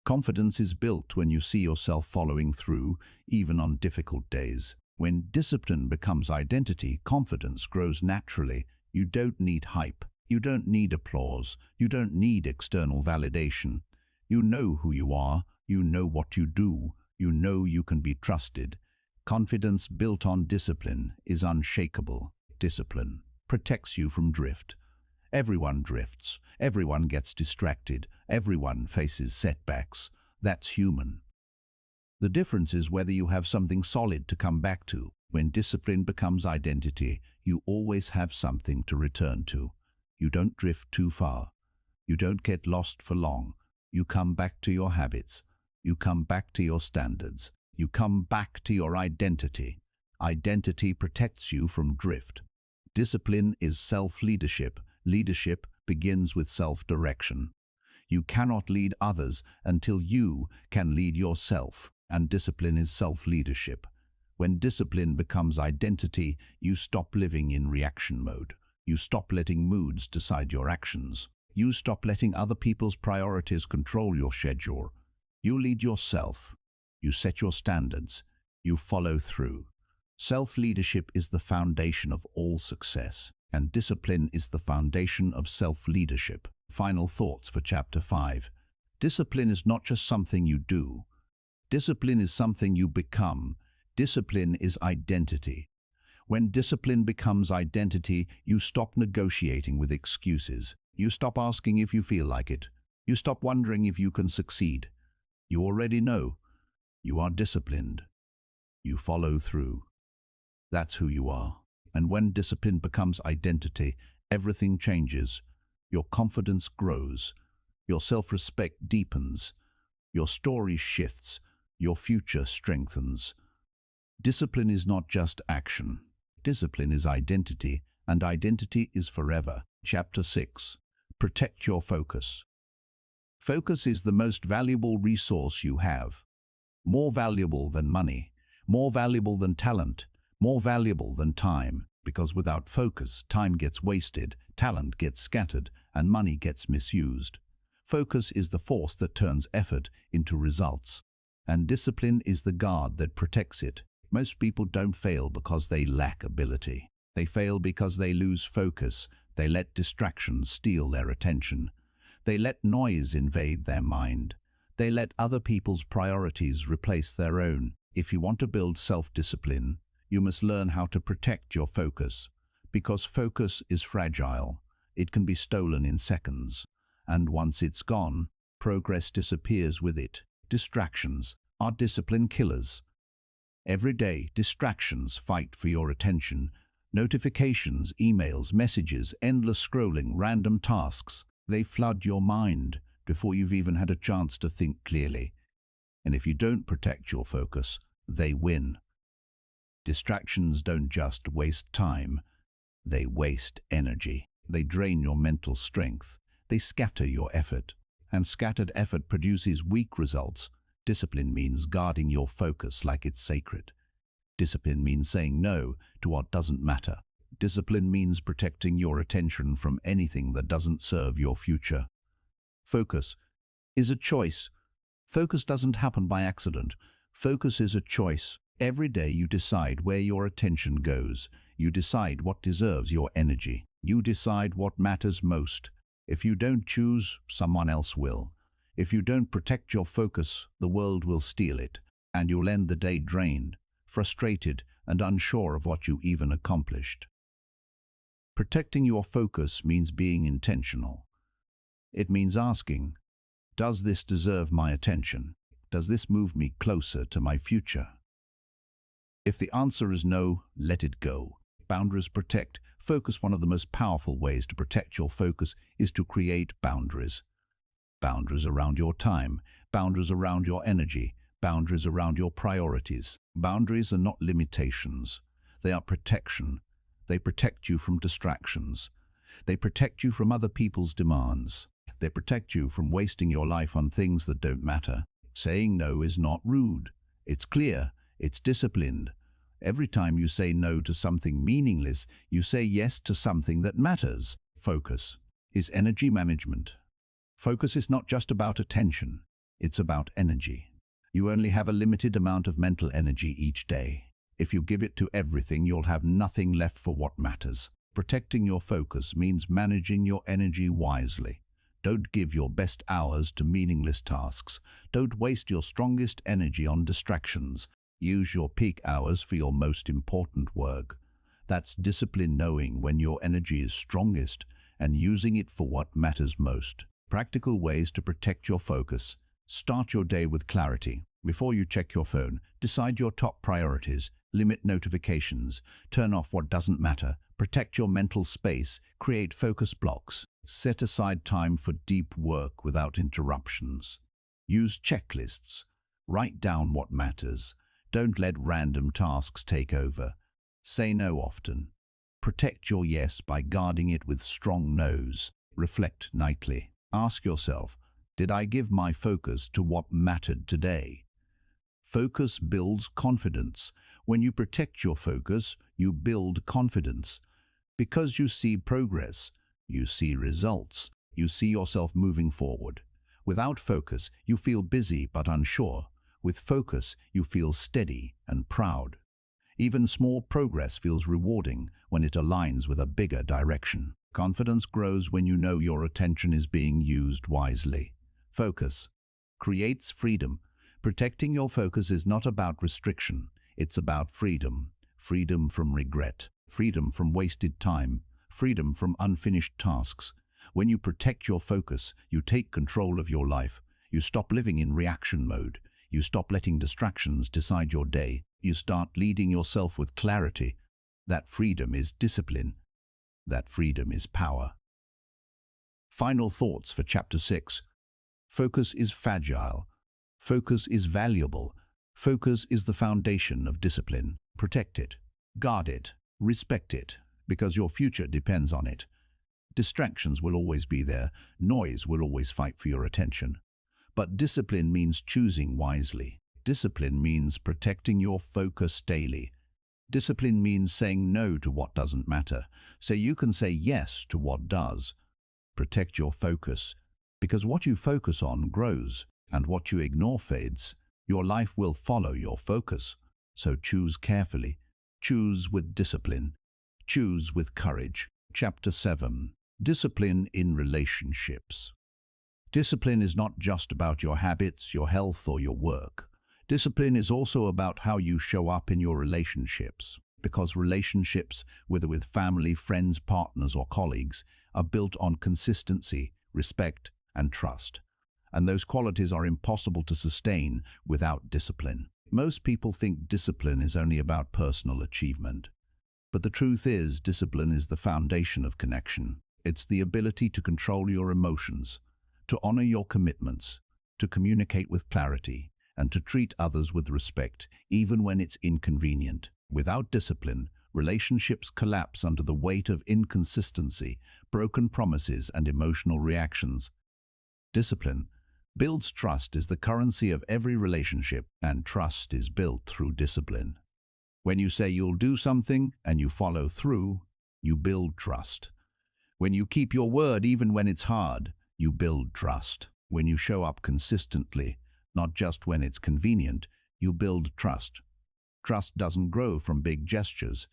Confidence is built when you see yourself following through, even on difficult days. When discipline becomes identity, confidence grows naturally. You don't need hype. You don't need applause. You don't need external validation. You know who you are. You know what you do. You know you can be trusted. Confidence built on discipline is unshakable. Discipline protects you from drift. Everyone drifts. Everyone gets distracted. Everyone faces setbacks. That's human. The difference is whether you have something solid to come back to. When discipline becomes identity, you always have something to return to. You don't drift too far. You don't get lost for long. You come back to your habits. You come back to your standards. You come back to your identity. Identity protects you from drift. Discipline is self-leadership. Leadership begins with self-direction. You cannot lead others until you can lead yourself, and discipline is self-leadership. When discipline becomes identity, you stop living in reaction mode. You stop letting moods decide your actions. You stop letting other people's priorities control your schedule. You lead yourself. You set your standards. You follow through. Self-leadership is the foundation of all success, and discipline is the foundation of self-leadership. Final thoughts for Chapter 5. Discipline is not just something you do. Discipline is something you become. Discipline is identity. When discipline becomes identity, you stop negotiating with excuses. You stop asking if you feel like it. You stop wondering if you can succeed. You already know. You are disciplined. You follow through. That's who you are. And when discipline becomes identity, everything changes. Your confidence grows. Your self-respect deepens. Your story shifts. Your future strengthens. Discipline is not just action. Discipline is identity, and identity is forever. Chapter 6. Protect your focus. Focus is the most valuable resource you have. More valuable than money. More valuable than talent. More valuable than time. Because without focus, time gets wasted, talent gets scattered, and money gets misused. Focus is the force that turns effort into results. And discipline is the guard that protects it. Most people don't fail because they lack ability. They fail because they lose focus. They let distractions steal their attention. They let noise invade their mind. They let other people's priorities replace their own. If you want to build self-discipline, you must learn how to protect your focus. Because focus is fragile. It can be stolen in seconds. And once it's gone, progress disappears with it. Distractions are discipline killers. Every day, distractions fight for your attention. Notifications, emails, messages, endless scrolling, random tasks. They flood your mind before you've even had a chance to think clearly. And if you don't protect your focus, they win. Distractions don't just waste time. They waste energy. They drain your mental strength. They scatter your effort. And scattered effort produces weak results. Discipline means guarding your focus like it's sacred. Discipline means saying no to what doesn't matter. Discipline means protecting your attention from anything that doesn't serve your future. Focus is a choice. Focus doesn't happen by accident. Focus is a choice. Every day you decide where your attention goes. You decide what deserves your energy. You decide what matters most. If you don't choose, someone else will. If you don't protect your focus, the world will steal it, and you'll end the day drained, frustrated, and unsure of what you even accomplished. Protecting your focus means being intentional. It means asking, does this deserve my attention? Does this move me closer to my future? If the answer is no, let it go. Boundaries protect. Focus. One of the most powerful ways to protect your focus is to create boundaries. Boundaries around your time, boundaries around your energy, boundaries around your priorities. Boundaries are not limitations. They are protection. They protect you from distractions. They protect you from other people's demands. They protect you from wasting your life on things that don't matter. Saying no is not rude. It's clear. It's disciplined. Every time you say no to something meaningless, you say yes to something that matters. Focus is energy management. Focus is not just about attention. It's about energy. You only have a limited amount of mental energy each day. If you give it to everything, you'll have nothing left for what matters. Protecting your focus means managing your energy wisely. Don't give your best hours to meaningless tasks. Don't waste your strongest energy on distractions. Use your peak hours for your most important work. That's discipline, knowing when your energy is strongest and using it for what matters most. Practical ways to protect your focus. Start your day with clarity. Before you check your phone, decide your top priorities. Limit notifications. Turn off what doesn't matter. Protect your mental space. Create focus blocks. Set aside time for deep work without interruptions. Use checklists. Write down what matters. Don't let random tasks take over. Say no often. Protect your yes by guarding it with strong no's. Reflect nightly. Ask yourself, did I give my focus to what mattered today? Focus builds confidence. When you protect your focus, you build confidence. Because you see progress, you see results, you see yourself moving forward. Without focus, you feel busy but unsure. With focus, you feel steady and proud. Even small progress feels rewarding when it aligns with a bigger direction. Confidence grows when you know your attention is being used wisely. Focus creates freedom. Protecting your focus is not about restriction. It's about freedom. Freedom from regret. Freedom from wasted time. Freedom from unfinished tasks. When you protect your focus, you take control of your life. You stop living in reaction mode. You stop letting distractions decide your day. You start leading yourself with clarity. That freedom is discipline. That freedom is power. Final thoughts for Chapter 6. Focus is fragile. Focus is valuable. Focus is the foundation of discipline. Protect it. Guard it. Respect it, because your future depends on it. Distractions will always be there. Noise will always fight for your attention. But discipline means choosing wisely. Discipline means protecting your focus daily. Discipline means saying no to what doesn't matter, so you can say yes to what does. Protect your focus, because what you focus on grows, and what you ignore fades. Your life will follow your focus, so choose carefully. Choose with discipline. Choose with courage. Chapter 7. Discipline in relationships. Discipline is not just about your habits, your health, or your work. Discipline is also about how you show up in your relationships, because relationships, whether with family, friends, partners, or colleagues, are built on consistency, respect, and trust. And those qualities are impossible to sustain without discipline. Most people think discipline is only about personal achievement. But the truth is, discipline is the foundation of connection. It's the ability to control your emotions, to honor your commitments, to communicate with clarity, and to treat others with respect, even when it's inconvenient. Without discipline, relationships collapse under the weight of inconsistency, broken promises, and emotional reactions. Discipline builds trust, is the currency of every relationship, and trust is built through discipline. When you say you'll do something and you follow through, you build trust. When you keep your word even when it's hard, you build trust. When you show up consistently, not just when it's convenient, you build trust. Trust doesn't grow from big gestures.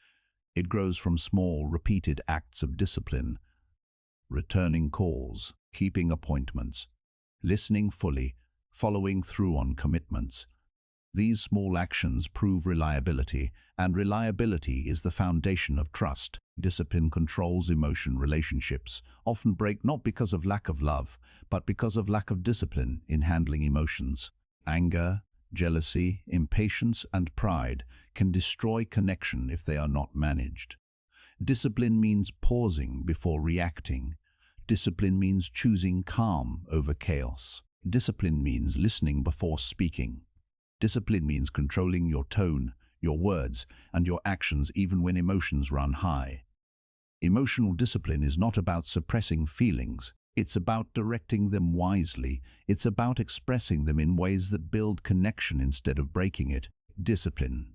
It grows from small, repeated acts of discipline. Returning calls, keeping appointments, listening fully, following through on commitments. These small actions prove reliability, and reliability is the foundation of trust. Discipline controls emotion. Relationships often break not because of lack of love, but because of lack of discipline in handling emotions. Anger, jealousy, impatience, and pride can destroy connection if they are not managed. Discipline means pausing before reacting. Discipline means choosing calm over chaos. Discipline means listening before speaking. Discipline means controlling your tone, your words, and your actions even when emotions run high. Emotional discipline is not about suppressing feelings. It's about directing them wisely. It's about expressing them in ways that build connection instead of breaking it. Discipline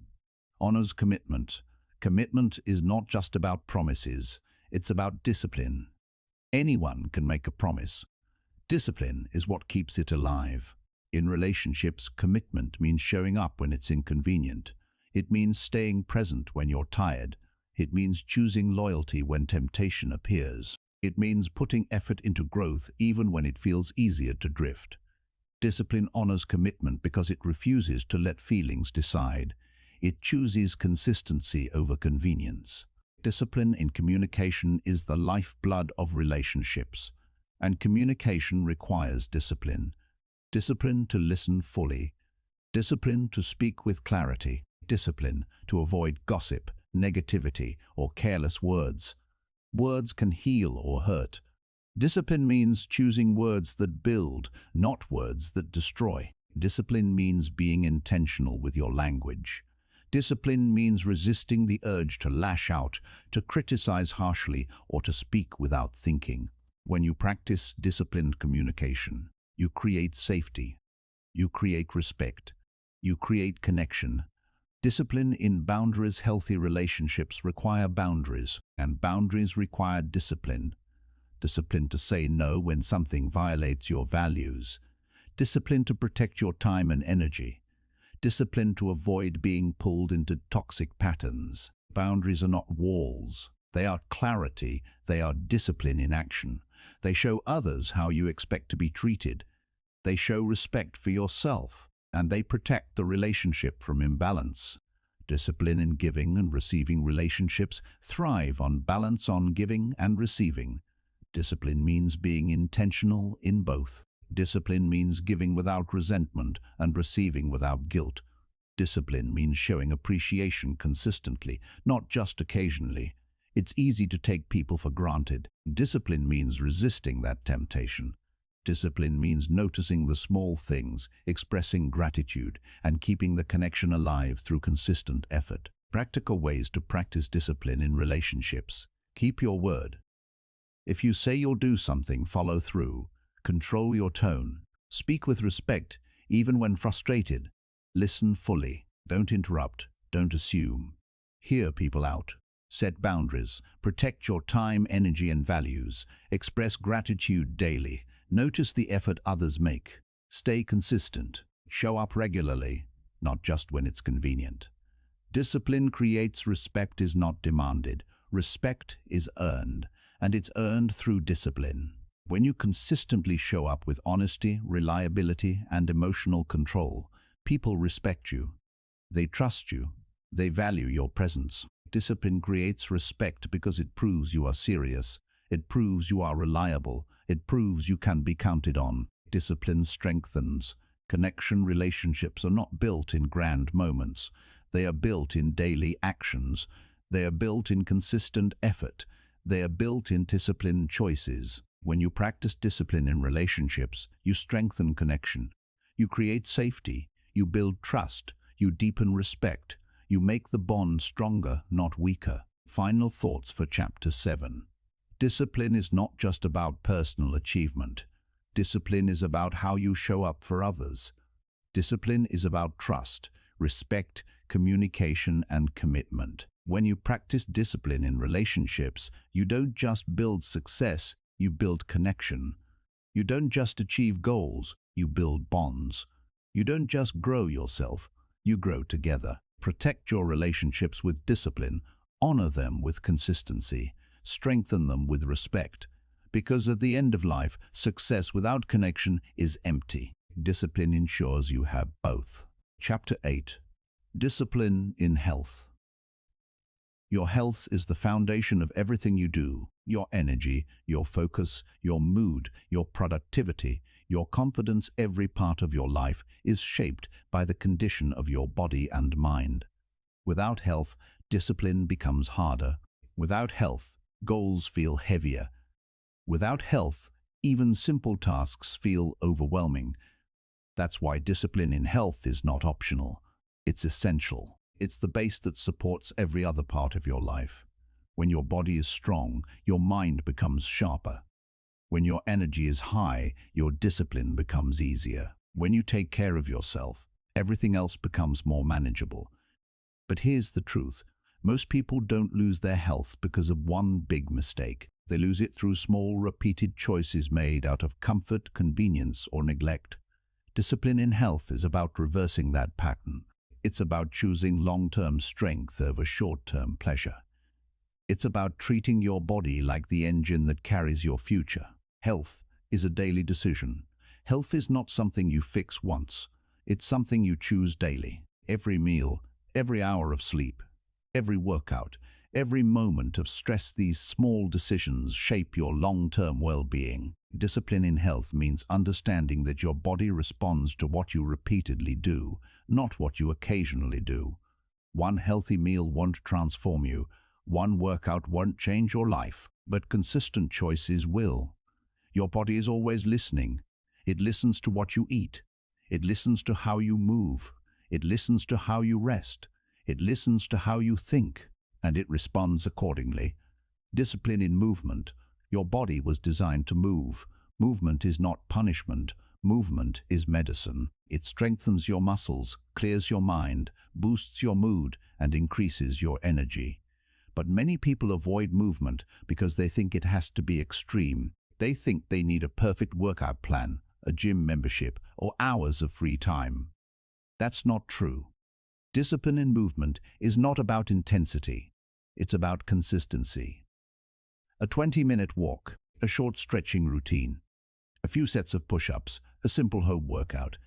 honors commitment. Commitment is not just about promises. It's about discipline. Anyone can make a promise. Discipline is what keeps it alive. In relationships, commitment means showing up when it's inconvenient. It means staying present when you're tired. It means choosing loyalty when temptation appears. It means putting effort into growth even when it feels easier to drift. Discipline honors commitment because it refuses to let feelings decide. It chooses consistency over convenience. Discipline in communication is the lifeblood of relationships, and communication requires discipline. Discipline to listen fully. Discipline to speak with clarity. Discipline to avoid gossip, negativity, or careless words. Words can heal or hurt. Discipline means choosing words that build, not words that destroy. Discipline means being intentional with your language. Discipline means resisting the urge to lash out, to criticize harshly, or to speak without thinking. When you practice disciplined communication, you create safety, you create respect, you create connection. Discipline in boundaries. Healthy relationships require boundaries, and boundaries require discipline. Discipline to say no when something violates your values. Discipline to protect your time and energy. Discipline to avoid being pulled into toxic patterns. Boundaries are not walls. They are clarity. They are discipline in action. They show others how you expect to be treated. They show respect for yourself, and they protect the relationship from imbalance. Discipline in giving and receiving. Relationships thrive on balance, on giving and receiving. Discipline means being intentional in both. Discipline means giving without resentment and receiving without guilt. Discipline means showing appreciation consistently, not just occasionally. It's easy to take people for granted. Discipline means resisting that temptation. Discipline means noticing the small things, expressing gratitude, and keeping the connection alive through consistent effort. Practical ways to practice discipline in relationships. Keep your word. If you say you'll do something, follow through. Control your tone. Speak with respect, even when frustrated. Listen fully. Don't interrupt. Don't assume. Hear people out. Set boundaries. Protect your time, energy, and values. Express gratitude daily. Notice the effort others make. Stay consistent. Show up regularly, not just when it's convenient. Discipline creates respect is not demanded. Respect is earned, and it's earned through discipline. When you consistently show up with honesty, reliability, and emotional control, people respect you. They trust you. They value your presence. Discipline creates respect because it proves you are serious. It proves you are reliable. It proves you can be counted on. Discipline strengthens connection. Relationships are not built in grand moments. They are built in daily actions. They are built in consistent effort. They are built in disciplined choices. When you practice discipline in relationships, you strengthen connection. You create safety. You build trust. You deepen respect. You make the bond stronger, not weaker. Final thoughts for Chapter 7. Discipline is not just about personal achievement. Discipline is about how you show up for others. Discipline is about trust, respect, communication, and commitment. When you practice discipline in relationships, you don't just build success, you build connection. You don't just achieve goals, you build bonds. You don't just grow yourself, you grow together. Protect your relationships with discipline, honor them with consistency, strengthen them with respect. Because at the end of life, success without connection is empty. Discipline ensures you have both. Chapter 8. Discipline in health. Your health is the foundation of everything you do. Your energy, your focus, your mood, your productivity, your confidence. Every part of your life is shaped by the condition of your body and mind. Without health, discipline becomes harder. Without health, goals feel heavier. Without health, Even simple tasks feel overwhelming. That's why discipline in health is not optional. It's essential. It's the base that supports every other part of your life. When your body is strong, your mind becomes sharper. When your energy is high, your discipline becomes easier. When you take care of yourself, everything else becomes more manageable. But here's the truth. Most people don't lose their health because of one big mistake. They lose it through small, repeated choices made out of comfort, convenience, or neglect. Discipline in health is about reversing that pattern. It's about choosing long-term strength over short-term pleasure. It's about treating your body like the engine that carries your future. Health is a daily decision. Health is not something you fix once. It's something you choose daily. Every meal, every hour of sleep, every workout, every moment of stress, these small decisions shape your long-term well-being. Discipline in health means understanding that your body responds to what you repeatedly do, not what you occasionally do. One healthy meal won't transform you. One workout won't change your life, but consistent choices will. Your body is always listening. It listens to what you eat. It listens to how you move. It listens to how you rest. It listens to how you think, and it responds accordingly. Discipline in movement. Your body was designed to move. Movement is not punishment. Movement is medicine. It strengthens your muscles, clears your mind, boosts your mood, and increases your energy. But many people avoid movement because they think it has to be extreme. They think they need a perfect workout plan, a gym membership, or hours of free time. That's not true. Discipline in movement is not about intensity. It's about consistency. A 20-minute walk, a short stretching routine, a few sets of push-ups, a simple home workout.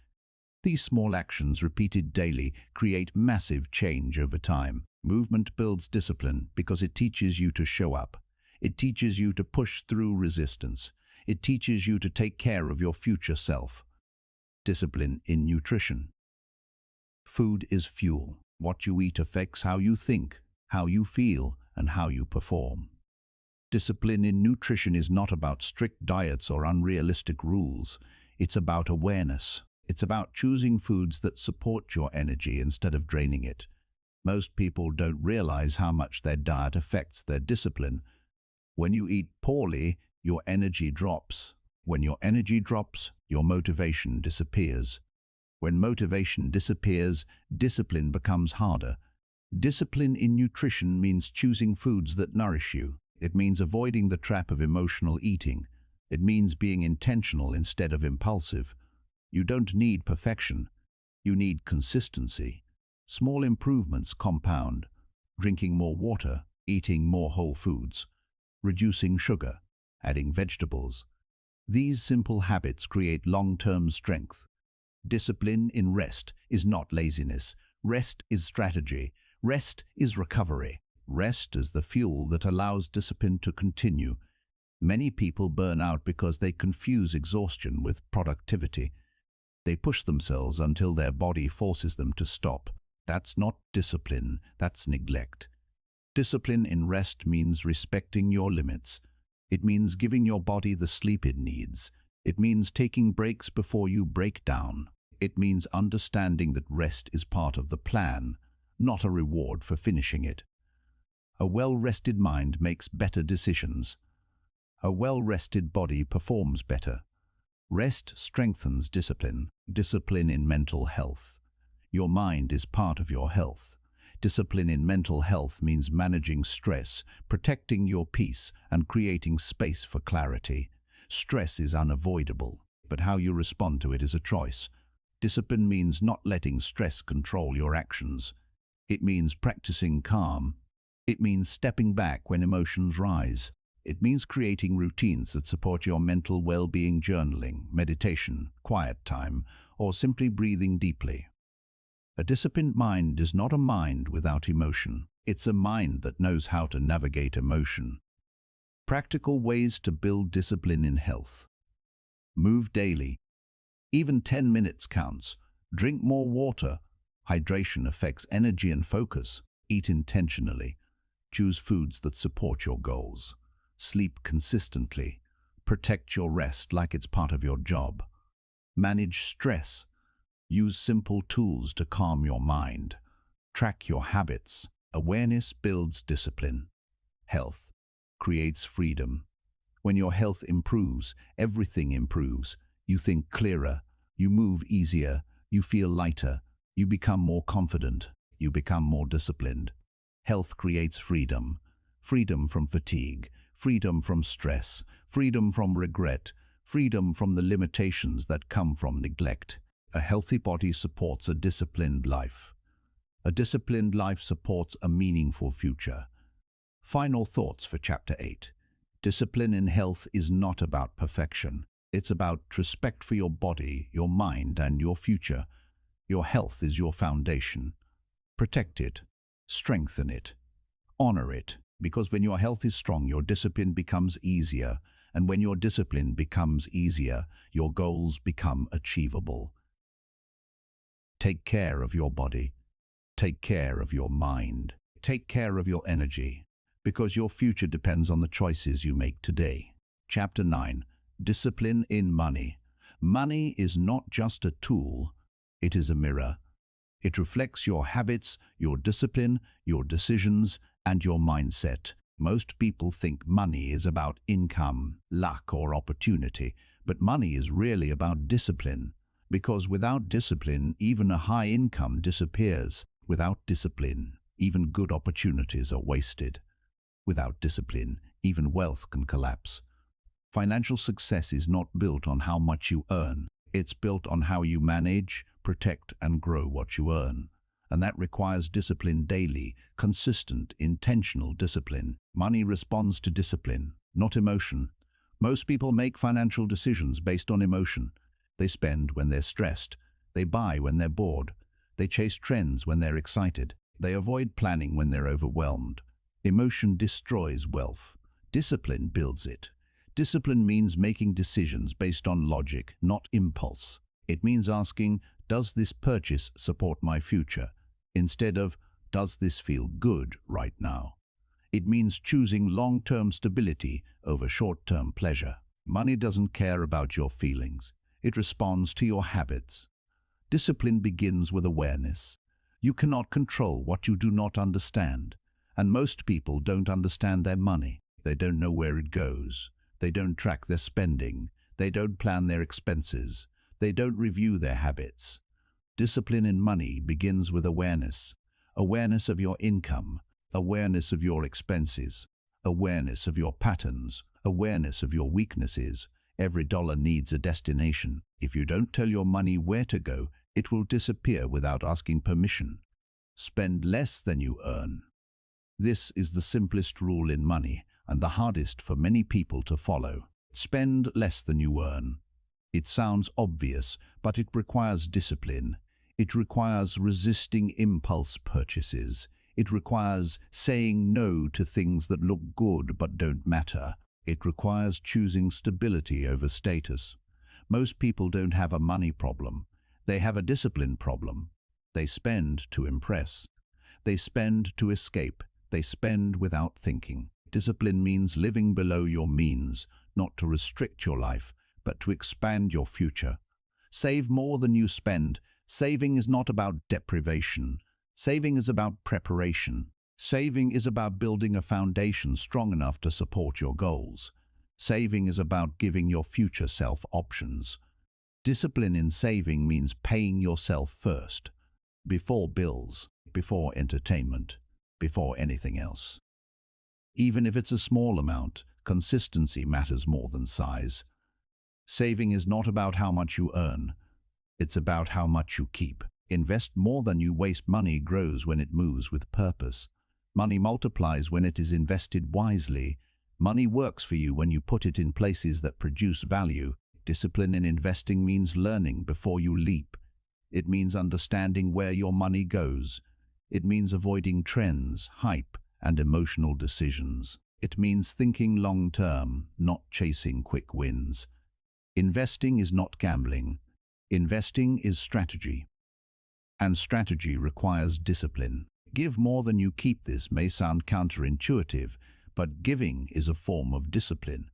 These small actions repeated daily create massive change over time. Movement builds discipline because it teaches you to show up. It teaches you to push through resistance. It teaches you to take care of your future self. Discipline in nutrition. Food is fuel. What you eat affects how you think, how you feel, and how you perform. Discipline in nutrition is not about strict diets or unrealistic rules. It's about awareness. It's about choosing foods that support your energy instead of draining it. Most people don't realize how much their diet affects their discipline. When you eat poorly, your energy drops. When your energy drops, your motivation disappears. When motivation disappears, discipline becomes harder. Discipline in nutrition means choosing foods that nourish you. It means avoiding the trap of emotional eating. It means being intentional instead of impulsive. You don't need perfection. You need consistency. Small improvements compound. Drinking more water, eating more whole foods, reducing sugar, adding vegetables. These simple habits create long-term strength. Discipline in rest is not laziness. Rest is strategy. Rest is recovery. Rest is the fuel that allows discipline to continue. Many people burn out because they confuse exhaustion with productivity. They push themselves until their body forces them to stop. That's not discipline, that's neglect. Discipline in rest means respecting your limits. It means giving your body the sleep it needs. It means taking breaks before you break down. It means understanding that rest is part of the plan, not a reward for finishing it. A well-rested mind makes better decisions. A well-rested body performs better. Rest strengthens discipline. Discipline in mental health. Your mind is part of your health. Discipline in mental health means managing stress, protecting your peace, and creating space for clarity. Stress is unavoidable, but how you respond to it is a choice. Discipline means not letting stress control your actions. It means practicing calm. It means stepping back when emotions rise. It means creating routines that support your mental well-being, journaling, meditation, quiet time, or simply breathing deeply. A disciplined mind is not a mind without emotion. It's a mind that knows how to navigate emotion. Practical ways to build discipline in health. Move daily. Even 10 minutes counts. Drink more water. Hydration affects energy and focus. Eat intentionally. Choose foods that support your goals. Sleep consistently. Protect your rest like it's part of your job. Manage stress. Use simple tools to calm your mind. Track your habits. Awareness builds discipline. Health creates freedom. When your health improves, everything improves. You think clearer, you move easier, you feel lighter, you become more confident, you become more disciplined. Health creates freedom. Freedom from fatigue, freedom from stress, freedom from regret, freedom from the limitations that come from neglect. A healthy body supports a disciplined life. A disciplined life supports a meaningful future. Final thoughts for Chapter 8. Discipline in health is not about perfection. It's about respect for your body, your mind, and your future. Your health is your foundation. Protect it. Strengthen it. Honor it. Because when your health is strong, your discipline becomes easier. And when your discipline becomes easier, your goals become achievable. Take care of your body. Take care of your mind. Take care of your energy. Because your future depends on the choices you make today. Chapter 9. Discipline in money. Money is not just a tool, it is a mirror. It reflects your habits, your discipline, your decisions, and your mindset. Most people think money is about income, luck, or opportunity, but money is really about discipline. Because without discipline, even a high income disappears. Without discipline, even good opportunities are wasted. Without discipline, even wealth can collapse. Financial success is not built on how much you earn. It's built on how you manage, protect, and grow what you earn. And that requires discipline daily, consistent, intentional discipline. Money responds to discipline, not emotion. Most people make financial decisions based on emotion. They spend when they're stressed. They buy when they're bored. They chase trends when they're excited. They avoid planning when they're overwhelmed. Emotion destroys wealth. Discipline builds it. Discipline means making decisions based on logic, not impulse. It means asking, does this purchase support my future? Instead of, does this feel good right now? It means choosing long-term stability over short-term pleasure. Money doesn't care about your feelings. It responds to your habits. Discipline begins with awareness. You cannot control what you do not understand. And most people don't understand their money. They don't know where it goes. They don't track their spending. They don't plan their expenses. They don't review their habits. Discipline in money begins with awareness. Awareness of your income. Awareness of your expenses. Awareness of your patterns. Awareness of your weaknesses. Every dollar needs a destination. If you don't tell your money where to go, it will disappear without asking permission. Spend less than you earn. This is the simplest rule in money and the hardest for many people to follow. Spend less than you earn. It sounds obvious, but it requires discipline. It requires resisting impulse purchases. It requires saying no to things that look good but don't matter. It requires choosing stability over status. Most people don't have a money problem. They have a discipline problem. They spend to impress. They spend to escape. They spend without thinking. Discipline means living below your means, not to restrict your life, but to expand your future. Save more than you spend. Saving is not about deprivation. Saving is about preparation. Saving is about building a foundation strong enough to support your goals. Saving is about giving your future self options. Discipline in saving means paying yourself first, before bills, before entertainment, before anything else. Even if it's a small amount, consistency matters more than size. Saving is not about how much you earn. It's about how much you keep. Invest more than you waste. Money grows when it moves with purpose. Money multiplies when it is invested wisely. Money works for you when you put it in places that produce value. Discipline in investing means learning before you leap. It means understanding where your money goes. It means avoiding trends, hype, and emotional decisions. It means thinking long-term, not chasing quick wins. Investing is not gambling. Investing is strategy. And strategy requires discipline. Give more than you keep. This may sound counterintuitive, but giving is a form of discipline.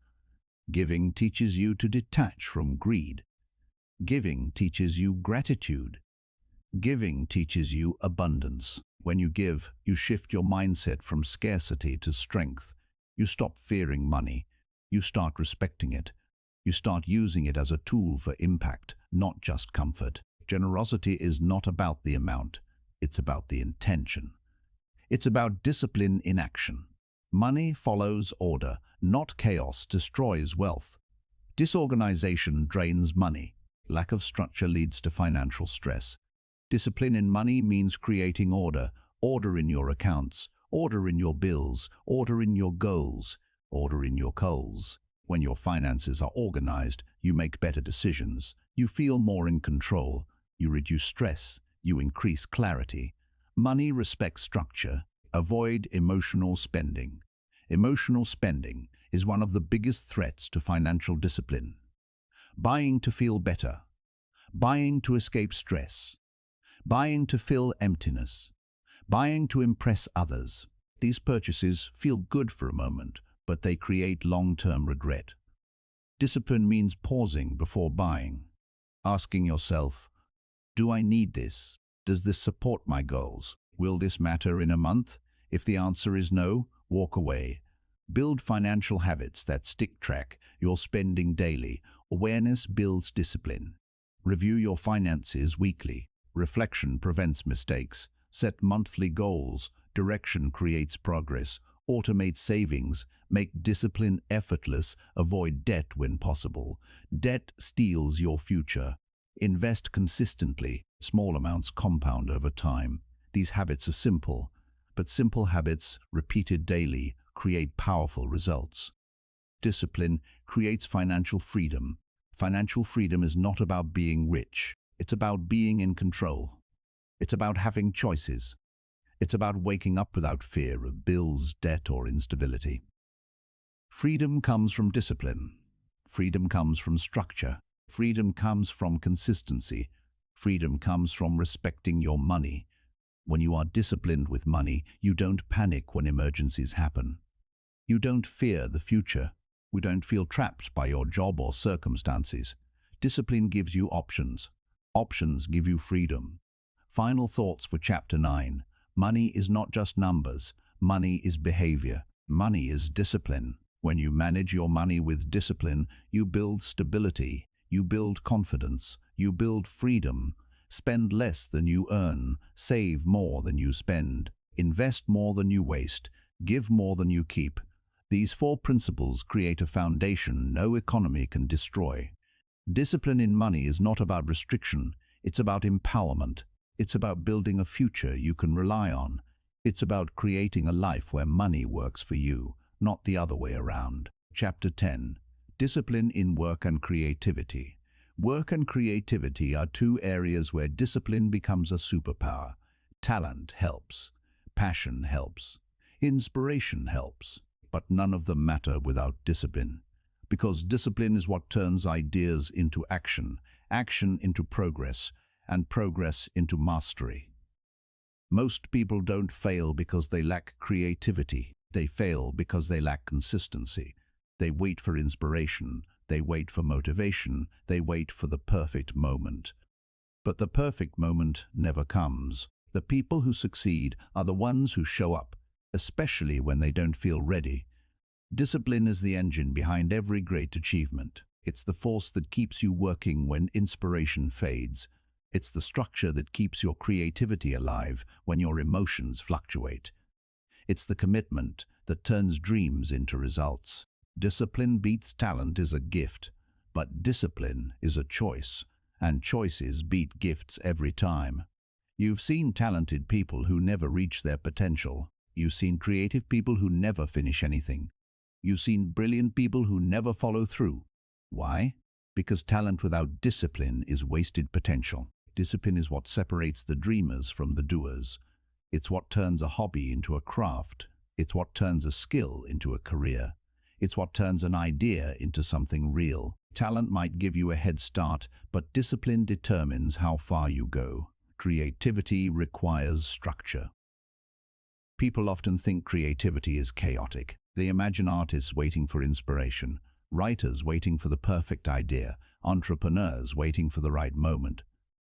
Giving teaches you to detach from greed. Giving teaches you gratitude. Giving teaches you abundance. When you give, you shift your mindset from scarcity to strength. You stop fearing money. You start respecting it. You start using it as a tool for impact, not just comfort. Generosity is not about the amount. It's about the intention. It's about discipline in action. Money follows order, not chaos destroys wealth. Disorganization drains money. Lack of structure leads to financial stress. Discipline in money means creating order, order in your accounts, order in your bills, order in your goals, order in your goals. When your finances are organized, you make better decisions, you feel more in control, you reduce stress, you increase clarity. Money respects structure. Avoid emotional spending. Emotional spending is one of the biggest threats to financial discipline. Buying to feel better. Buying to escape stress. Buying to fill emptiness. Buying to impress others. These purchases feel good for a moment, but they create long-term regret. Discipline means pausing before buying, asking yourself, do I need this? Does this support my goals? Will this matter in a month? If the answer is no, walk away. Build financial habits that track your spending daily. Awareness builds discipline. Review your finances weekly. Reflection prevents mistakes. Set monthly goals. Direction creates progress. Automate savings. Make discipline effortless. Avoid debt when possible. Debt steals your future. Invest consistently. Small amounts compound over time. These habits are simple, but simple habits, repeated daily, create powerful results. Discipline creates financial freedom. Financial freedom is not about being rich. It's about being in control. It's about having choices. It's about waking up without fear of bills, debt, or instability. Freedom comes from discipline. Freedom comes from structure. Freedom comes from consistency. Freedom comes from respecting your money. When you are disciplined with money, you don't panic when emergencies happen. You don't fear the future. You don't feel trapped by your job or circumstances. Discipline gives you options. Options give you freedom. Final thoughts for Chapter 9. Money is not just numbers. Money is behavior. Money is discipline. When you manage your money with discipline, you build stability. You build confidence. You build freedom. Spend less than you earn. Save more than you spend. Invest more than you waste. Give more than you keep. These 4 principles create a foundation no economy can destroy. Discipline in money is not about restriction. It's about empowerment. It's about building a future you can rely on. It's about creating a life where money works for you, not the other way around. Chapter 10. Discipline in work and creativity. Work and creativity are 2 areas where discipline becomes a superpower. Talent helps. Passion helps. Inspiration helps. But none of them matter without discipline. Because discipline is what turns ideas into action, action into progress, and progress into mastery. Most people don't fail because they lack creativity. They fail because they lack consistency. They wait for inspiration. They wait for motivation. They wait for the perfect moment. But the perfect moment never comes. The people who succeed are the ones who show up, especially when they don't feel ready. Discipline is the engine behind every great achievement. It's the force that keeps you working when inspiration fades. It's the structure that keeps your creativity alive when your emotions fluctuate. It's the commitment that turns dreams into results. Discipline beats talent is a gift, but discipline is a choice, and choices beat gifts every time. You've seen talented people who never reach their potential. You've seen creative people who never finish anything. You've seen brilliant people who never follow through. Why? Because talent without discipline is wasted potential. Discipline is what separates the dreamers from the doers. It's what turns a hobby into a craft. It's what turns a skill into a career. It's what turns an idea into something real. Talent might give you a head start, but discipline determines how far you go. Creativity requires structure. People often think creativity is chaotic. They imagine artists waiting for inspiration, writers waiting for the perfect idea, entrepreneurs waiting for the right moment.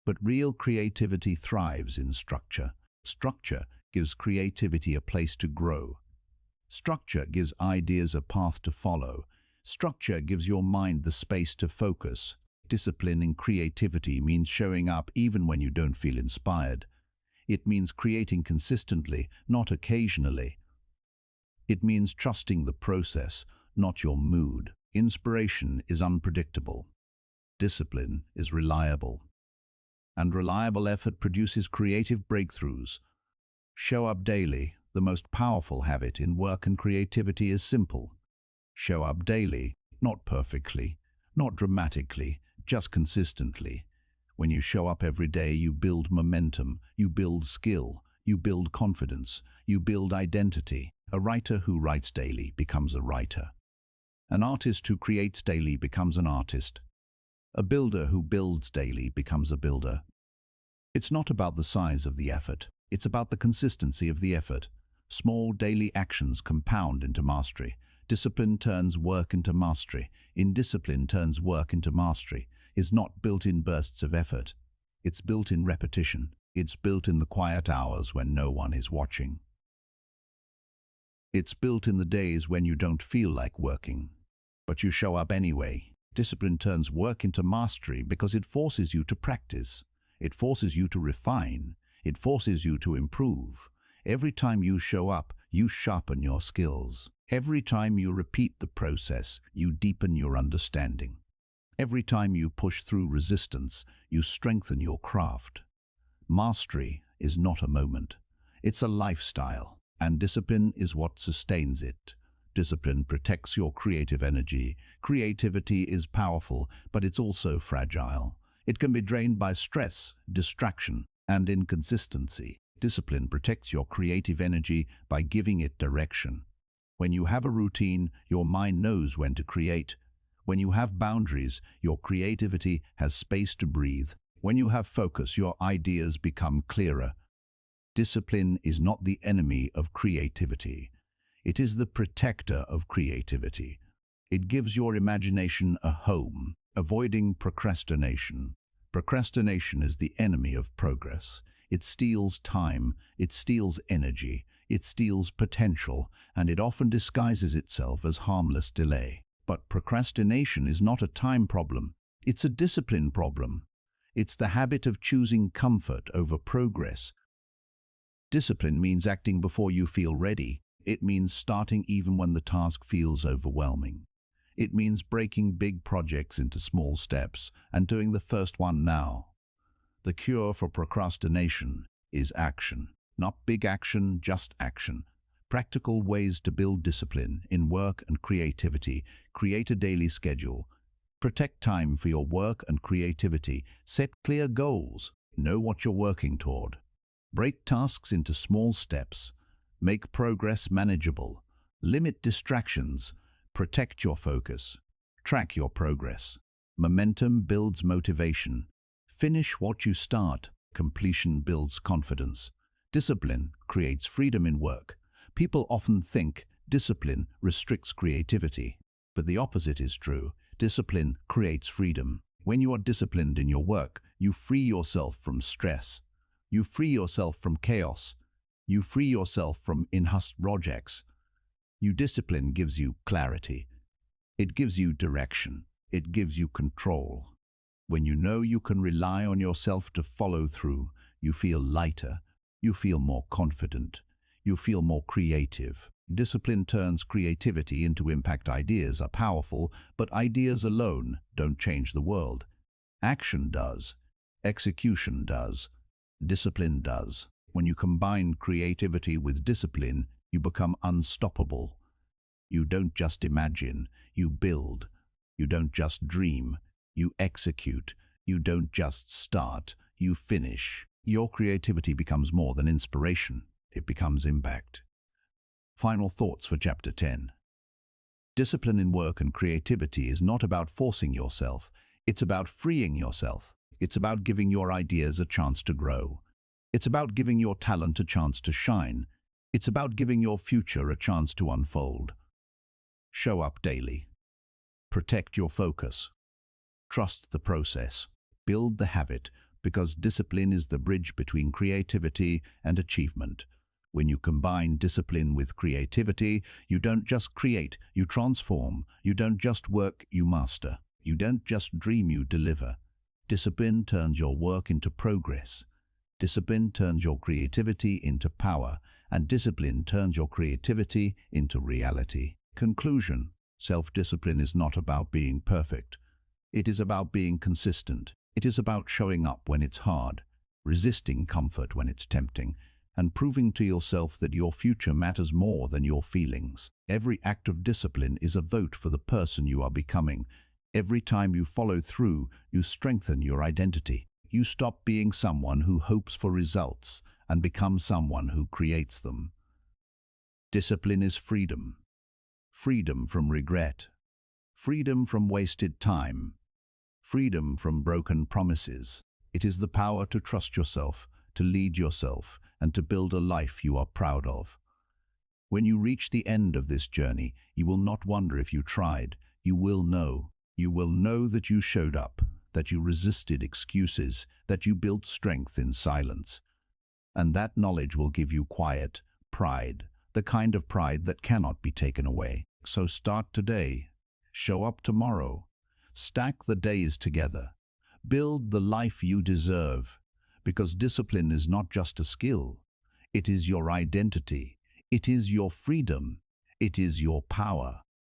But real creativity thrives in structure. Structure gives creativity a place to grow. Structure gives ideas a path to follow. Structure gives your mind the space to focus. Discipline in creativity means showing up even when you don't feel inspired. It means creating consistently, not occasionally. It means trusting the process, not your mood. Inspiration is unpredictable. Discipline is reliable. And reliable effort produces creative breakthroughs. Show up daily. The most powerful habit in work and creativity is simple. Show up daily, not perfectly, not dramatically, just consistently. When you show up every day, you build momentum, you build skill, you build confidence, you build identity. A writer who writes daily becomes a writer. An artist who creates daily becomes an artist. A builder who builds daily becomes a builder. It's not about the size of the effort, it's about the consistency of the effort. Small daily actions compound into mastery. Discipline turns work into mastery. Indiscipline turns work into mastery. Is not built in bursts of effort. It's built in repetition. It's built in the quiet hours when no one is watching. It's built in the days when you don't feel like working, but you show up anyway. Discipline turns work into mastery because it forces you to practice. It forces you to refine. It forces you to improve. Every time you show up, you sharpen your skills. Every time you repeat the process, you deepen your understanding. Every time you push through resistance, you strengthen your craft. Mastery is not a moment. It's a lifestyle, and discipline is what sustains it. Discipline protects your creative energy. Creativity is powerful, but it's also fragile. It can be drained by stress, distraction, and inconsistency. Discipline protects your creative energy by giving it direction. When you have a routine, your mind knows when to create. When you have boundaries, your creativity has space to breathe. When you have focus, your ideas become clearer. Discipline is not the enemy of creativity. It is the protector of creativity. It gives your imagination a home, avoiding procrastination. Procrastination is the enemy of progress. It steals time, it steals energy, it steals potential, and it often disguises itself as harmless delay. But procrastination is not a time problem. It's a discipline problem. It's the habit of choosing comfort over progress. Discipline means acting before you feel ready. It means starting even when the task feels overwhelming. It means breaking big projects into small steps and doing the first one now. The cure for procrastination is action. Not big action, just action. Practical ways to build discipline in work and creativity. Create a daily schedule. Protect time for your work and creativity. Set clear goals. Know what you're working toward. Break tasks into small steps. Make progress manageable. Limit distractions. Protect your focus. Track your progress. Momentum builds motivation. Finish what you start. Completion builds confidence. Discipline creates freedom in work. People often think discipline restricts creativity, but the opposite is true. Discipline creates freedom. When you are disciplined in your work, you free yourself from stress. You free yourself from chaos. You free yourself from in-hustle projects. Discipline gives you clarity. It gives you direction. It gives you control. When you know you can rely on yourself to follow through, you feel lighter. You feel more confident. You feel more creative. Discipline turns creativity into impact. Ideas are powerful, but ideas alone don't change the world. Action does. Execution does. Discipline does. When you combine creativity with discipline, you become unstoppable. You don't just imagine, you build. You don't just dream, you execute. You don't just start, you finish. Your creativity becomes more than inspiration. It becomes impact. Final thoughts for Chapter 10. Discipline in work and creativity is not about forcing yourself. It's about freeing yourself. It's about giving your ideas a chance to grow. It's about giving your talent a chance to shine. It's about giving your future a chance to unfold. Show up daily. Protect your focus. Trust the process. Build the habit, because discipline is the bridge between creativity and achievement. When you combine discipline with creativity, you don't just create, you transform. You don't just work, you master. You don't just dream, you deliver. Discipline turns your work into progress. Discipline turns your creativity into power, and discipline turns your creativity into reality. Conclusion: self-discipline is not about being perfect. It is about being consistent. It is about showing up when it's hard, resisting comfort when it's tempting, and proving to yourself that your future matters more than your feelings. Every act of discipline is a vote for the person you are becoming. Every time you follow through, you strengthen your identity. You stop being someone who hopes for results and become someone who creates them. Discipline is freedom. Freedom from regret. Freedom from wasted time. Freedom from broken promises. It is the power to trust yourself, to lead yourself, and to build a life you are proud of. When you reach the end of this journey, you will not wonder if you tried. You will know. You will know that you showed up, that you resisted excuses, that you built strength in silence. And that knowledge will give you quiet pride, the kind of pride that cannot be taken away. So start today. Show up tomorrow. Stack the days together. Build the life you deserve. Because discipline is not just a skill. It is your identity. It is your freedom. It is your power.